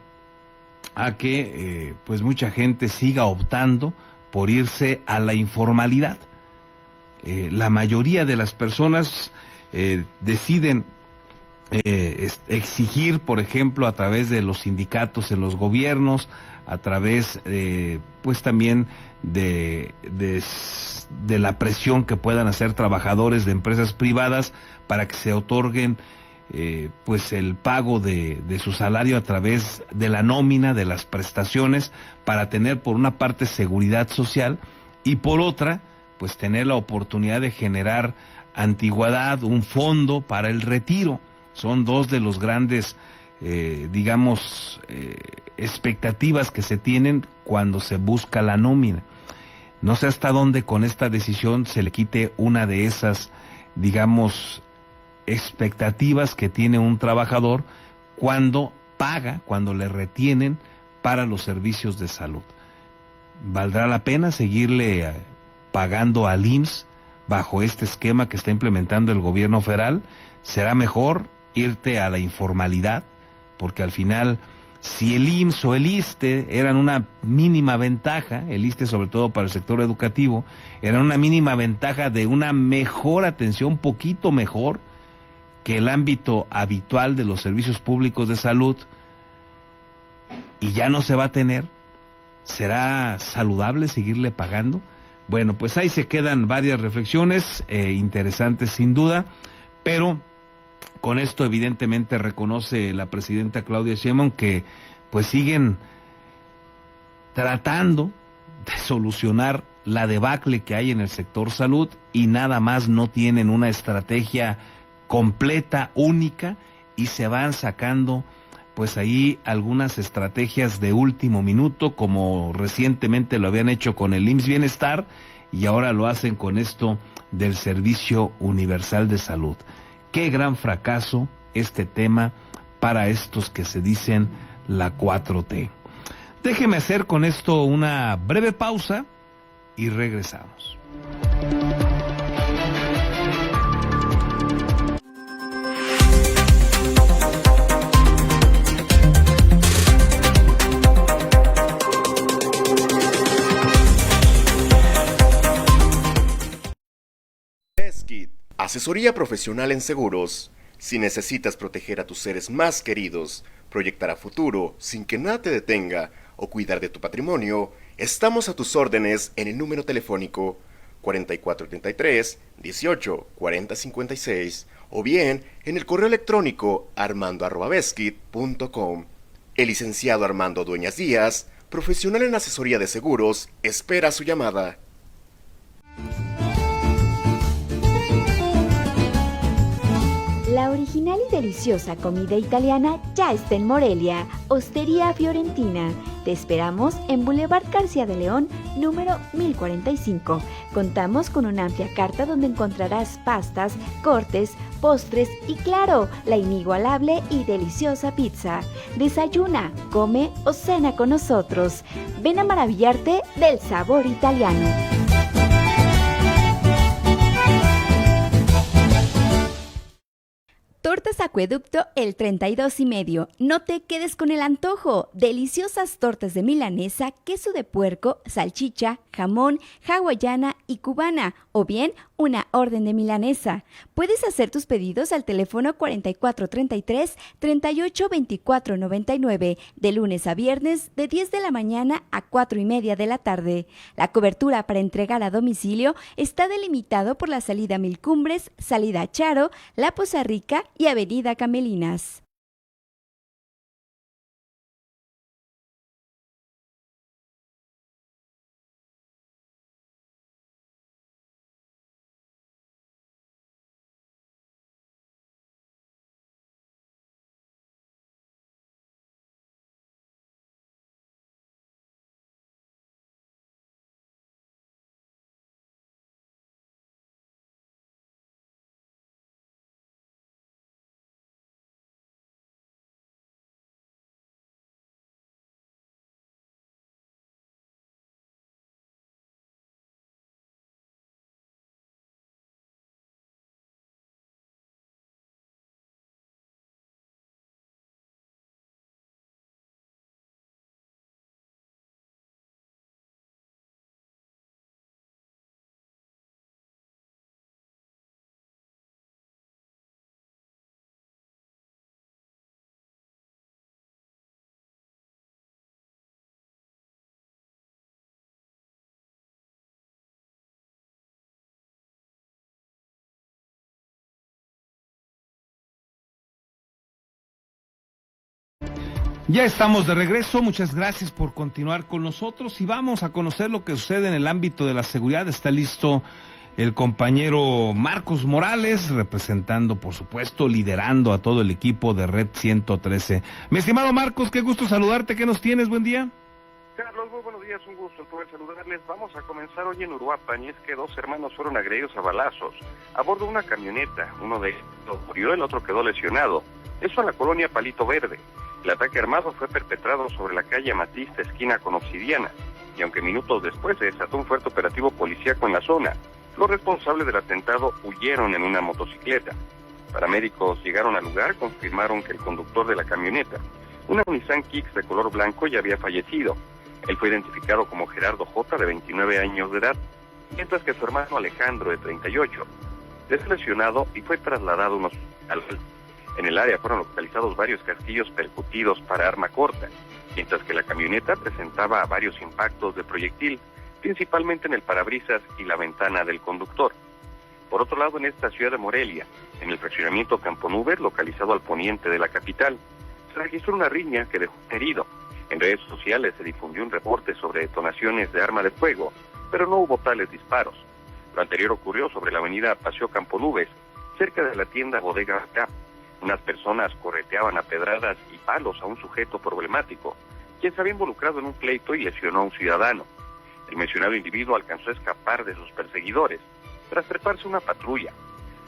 a que pues mucha gente siga optando por irse a la informalidad. La mayoría de las personas deciden exigir, por ejemplo, a través de los sindicatos en los gobiernos, a través pues también de la presión que puedan hacer trabajadores de empresas privadas para que se otorguen pues el pago de su salario a través de la nómina, de las prestaciones, para tener por una parte seguridad social y por otra pues tener la oportunidad de generar antigüedad, un fondo para el retiro. Son dos de los grandes expectativas que se tienen cuando se busca la nómina. No sé hasta dónde con esta decisión se le quite una de esas, digamos, expectativas que tiene un trabajador cuando paga, cuando le retienen para los servicios de salud. ¿Valdrá la pena seguirle pagando al IMSS bajo este esquema que está implementando el gobierno federal? ¿Será mejor irte a la informalidad? Porque al final, si el IMSS o el ISSSTE eran una mínima ventaja, el ISSSTE sobre todo para el sector educativo, eran una mínima ventaja de una mejor atención, un poquito mejor que el ámbito habitual de los servicios públicos de salud, y ya no se va a tener, ¿será saludable seguirle pagando? Bueno, pues ahí se quedan varias reflexiones interesantes sin duda, pero con esto evidentemente reconoce la presidenta Claudia Sheinbaum que pues siguen tratando de solucionar la debacle que hay en el sector salud y nada más no tienen una estrategia completa, única, y se van sacando pues ahí algunas estrategias de último minuto, como recientemente lo habían hecho con el IMSS Bienestar y ahora lo hacen con esto del Servicio Universal de Salud. Qué gran fracaso este tema para estos que se dicen la 4T. Déjeme hacer con esto una breve pausa y regresamos. Asesoría profesional en seguros. Si necesitas proteger a tus seres más queridos, proyectar a futuro sin que nada te detenga o cuidar de tu patrimonio, estamos a tus órdenes en el número telefónico 4433 18 40 56 o bien en el correo electrónico armando@beskid.com. El licenciado Armando Dueñas Díaz, profesional en asesoría de seguros, espera su llamada. La original y deliciosa comida italiana ya está en Morelia, Ostería Fiorentina. Te esperamos en Boulevard García de León, número 1045. Contamos con una amplia carta donde encontrarás pastas, cortes, postres y claro, la inigualable y deliciosa pizza. Desayuna, come o cena con nosotros. Ven a maravillarte del sabor italiano. Tortas Acueducto el 32 y medio. No te quedes con el antojo. Deliciosas tortas de milanesa, queso de puerco, salchicha, jamón, hawaiana y cubana, o bien una orden de milanesa. Puedes hacer tus pedidos al teléfono 4433 382499 de lunes a viernes de 10 de la mañana a 4:30 de la tarde. La cobertura para entregar a domicilio está delimitado por la salida Mil Cumbres, salida Charo, La Poza Rica y Avenida Camelinas. Ya estamos de regreso, muchas gracias por continuar con nosotros y vamos a conocer lo que sucede en el ámbito de la seguridad. Está listo el compañero Marcos Morales, representando, por supuesto, liderando a todo el equipo de Red 113. Mi estimado Marcos, qué gusto saludarte, ¿qué nos tienes? Buen día. Carlos, muy buenos días, un gusto poder saludarles. Vamos a comenzar hoy en Uruapan, y es que 2 hermanos fueron agredidos a balazos a bordo de una camioneta. Uno de ellos murió, el otro quedó lesionado. Eso en la colonia Palito Verde. El ataque armado fue perpetrado sobre la calle Amatista, esquina con Obsidiana, y aunque minutos después se desató un fuerte operativo policíaco en la zona, los responsables del atentado huyeron en una motocicleta. Paramédicos llegaron al lugar, confirmaron que el conductor de la camioneta, una Nissan Kicks de color blanco, ya había fallecido. Él fue identificado como Gerardo J., de 29 años de edad, mientras que su hermano Alejandro, de 38, es lesionado y fue trasladado a un hospital. En el área fueron localizados varios casquillos percutidos para arma corta, mientras que la camioneta presentaba varios impactos de proyectil, principalmente en el parabrisas y la ventana del conductor. Por otro lado, en esta ciudad de Morelia, en el fraccionamiento Campo Nube, localizado al poniente de la capital, se registró una riña que dejó herido. En redes sociales se difundió un reporte sobre detonaciones de arma de fuego, pero no hubo tales disparos. Lo anterior ocurrió sobre la avenida Paseo Campo Nubes, cerca de la tienda Bodega K. Unas personas correteaban a pedradas y palos a un sujeto problemático, quien se había involucrado en un pleito y lesionó a un ciudadano. El mencionado individuo alcanzó a escapar de sus perseguidores tras treparse una patrulla.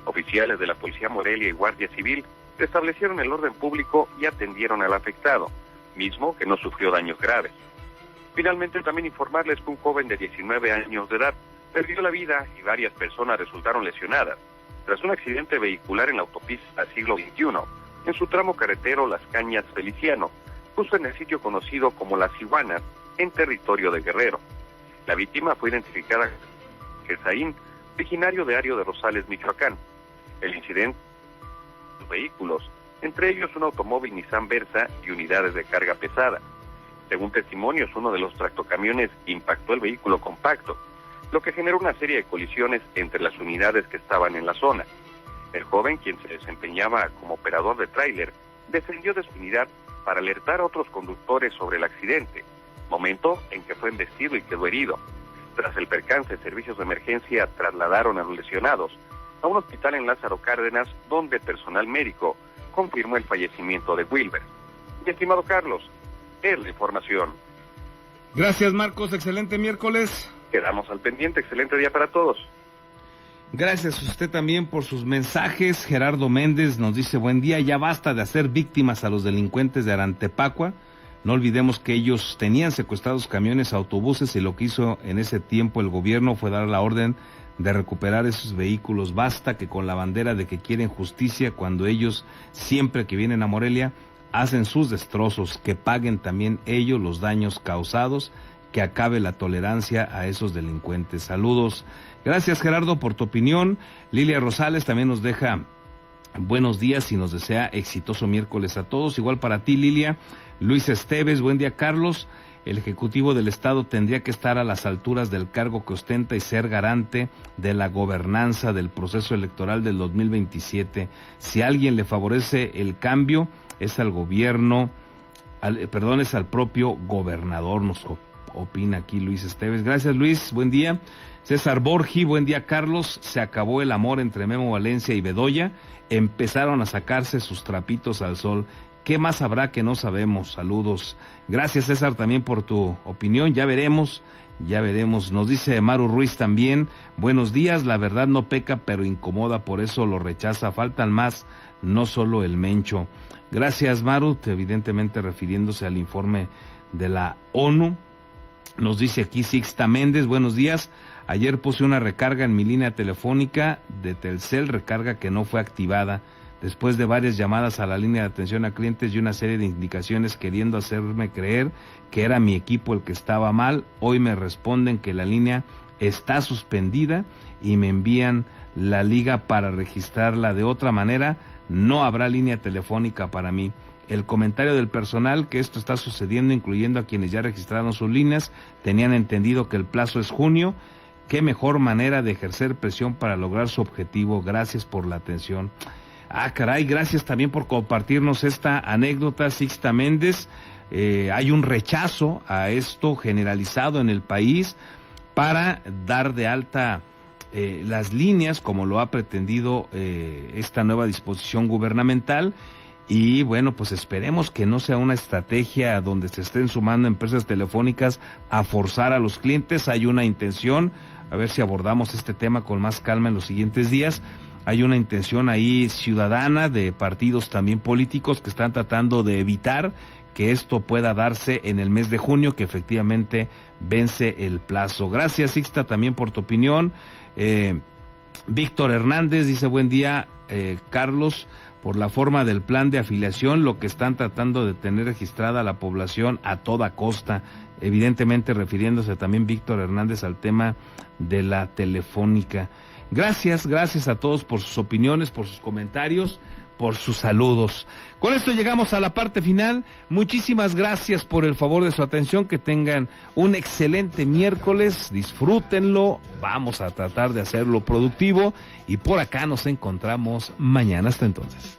Oficiales de la Policía Morelia y Guardia Civil restablecieron el orden público y atendieron al afectado, mismo que no sufrió daños graves. Finalmente, también informarles que un joven de 19 años de edad perdió la vida y varias personas resultaron lesionadas tras un accidente vehicular en la autopista Siglo XXI, en su tramo carretero Las Cañas Feliciano, justo en el sitio conocido como Las Iguanas, en territorio de Guerrero. La víctima fue identificada como Gesaín, originario de Ario de Rosales, Michoacán. El incidente, los vehículos, entre ellos un automóvil Nissan Versa y unidades de carga pesada. Según testimonios, uno de los tractocamiones impactó el vehículo compacto, lo que generó una serie de colisiones entre las unidades que estaban en la zona. El joven, quien se desempeñaba como operador de tráiler, descendió de su unidad para alertar a otros conductores sobre el accidente, momento en que fue embestido y quedó herido. Tras el percance, servicios de emergencia trasladaron a los lesionados a un hospital en Lázaro Cárdenas, donde personal médico confirmó el fallecimiento de Wilber. Mi estimado Carlos, es la información. Gracias, Marcos, excelente miércoles. Quedamos al pendiente, excelente día para todos. Gracias a usted también por sus mensajes. Gerardo Méndez nos dice: buen día, ya basta de hacer víctimas a los delincuentes de Arantepacua. No olvidemos que ellos tenían secuestrados camiones, autobuses, y lo que hizo en ese tiempo el gobierno fue dar la orden de recuperar esos vehículos. Basta que con la bandera de que quieren justicia, cuando ellos, siempre que vienen a Morelia, hacen sus destrozos, que paguen también ellos los daños causados, que acabe la tolerancia a esos delincuentes. Saludos. Gracias, Gerardo, por tu opinión. Lilia Rosales también nos deja buenos días y nos desea exitoso miércoles a todos. Igual para ti, Lilia. Luis Esteves, buen día, Carlos. El Ejecutivo del Estado tendría que estar a las alturas del cargo que ostenta y ser garante de la gobernanza del proceso electoral del 2027. Si a alguien le favorece el cambio, es al gobierno, es al propio gobernador, nos opina aquí Luis Esteves. Gracias, Luis, buen día. César Borgi, buen día, Carlos. Se acabó el amor entre Memo Valencia y Bedoya. Empezaron a sacarse sus trapitos al sol. ¿Qué más habrá que no sabemos? Saludos. Gracias, César, también por tu opinión. Ya veremos. Nos dice Maru Ruiz también: buenos días, la verdad no peca, pero incomoda, por eso lo rechaza. Faltan más, no solo el Mencho. Gracias, Maru, evidentemente refiriéndose al informe de la ONU. Nos dice aquí Sixta Méndez: buenos días. Ayer puse una recarga en mi línea telefónica de Telcel, recarga que no fue activada. Después de varias llamadas a la línea de atención a clientes y una serie de indicaciones queriendo hacerme creer que era mi equipo el que estaba mal, hoy me responden que la línea está suspendida y me envían la liga para registrarla. De otra manera, no habrá línea telefónica para mí. El comentario del personal que esto está sucediendo, incluyendo a quienes ya registraron sus líneas, tenían entendido que el plazo es junio. Qué mejor manera de ejercer presión para lograr su objetivo. Gracias por la atención. Caray, gracias también por compartirnos esta anécdota, Sixta Méndez. Hay un rechazo a esto generalizado en el país para dar de alta las líneas, como lo ha pretendido esta nueva disposición gubernamental. Y bueno, pues esperemos que no sea una estrategia donde se estén sumando empresas telefónicas a forzar a los clientes. Hay una intención, a ver si abordamos este tema con más calma en los siguientes días. Hay una intención ahí ciudadana de partidos también políticos que están tratando de evitar que esto pueda darse en el mes de junio, que efectivamente vence el plazo. Gracias, Sixta, también por tu opinión. Víctor Hernández dice, buen día, Carlos, por la forma del plan de afiliación, lo que están tratando de tener registrada la población a toda costa, evidentemente refiriéndose también Víctor Hernández al tema de la telefónica. Gracias a todos por sus opiniones, por sus comentarios, por sus saludos. Con esto llegamos a la parte final. Muchísimas gracias por el favor de su atención, que tengan un excelente miércoles, disfrútenlo, vamos a tratar de hacerlo productivo y por acá nos encontramos mañana. Hasta entonces.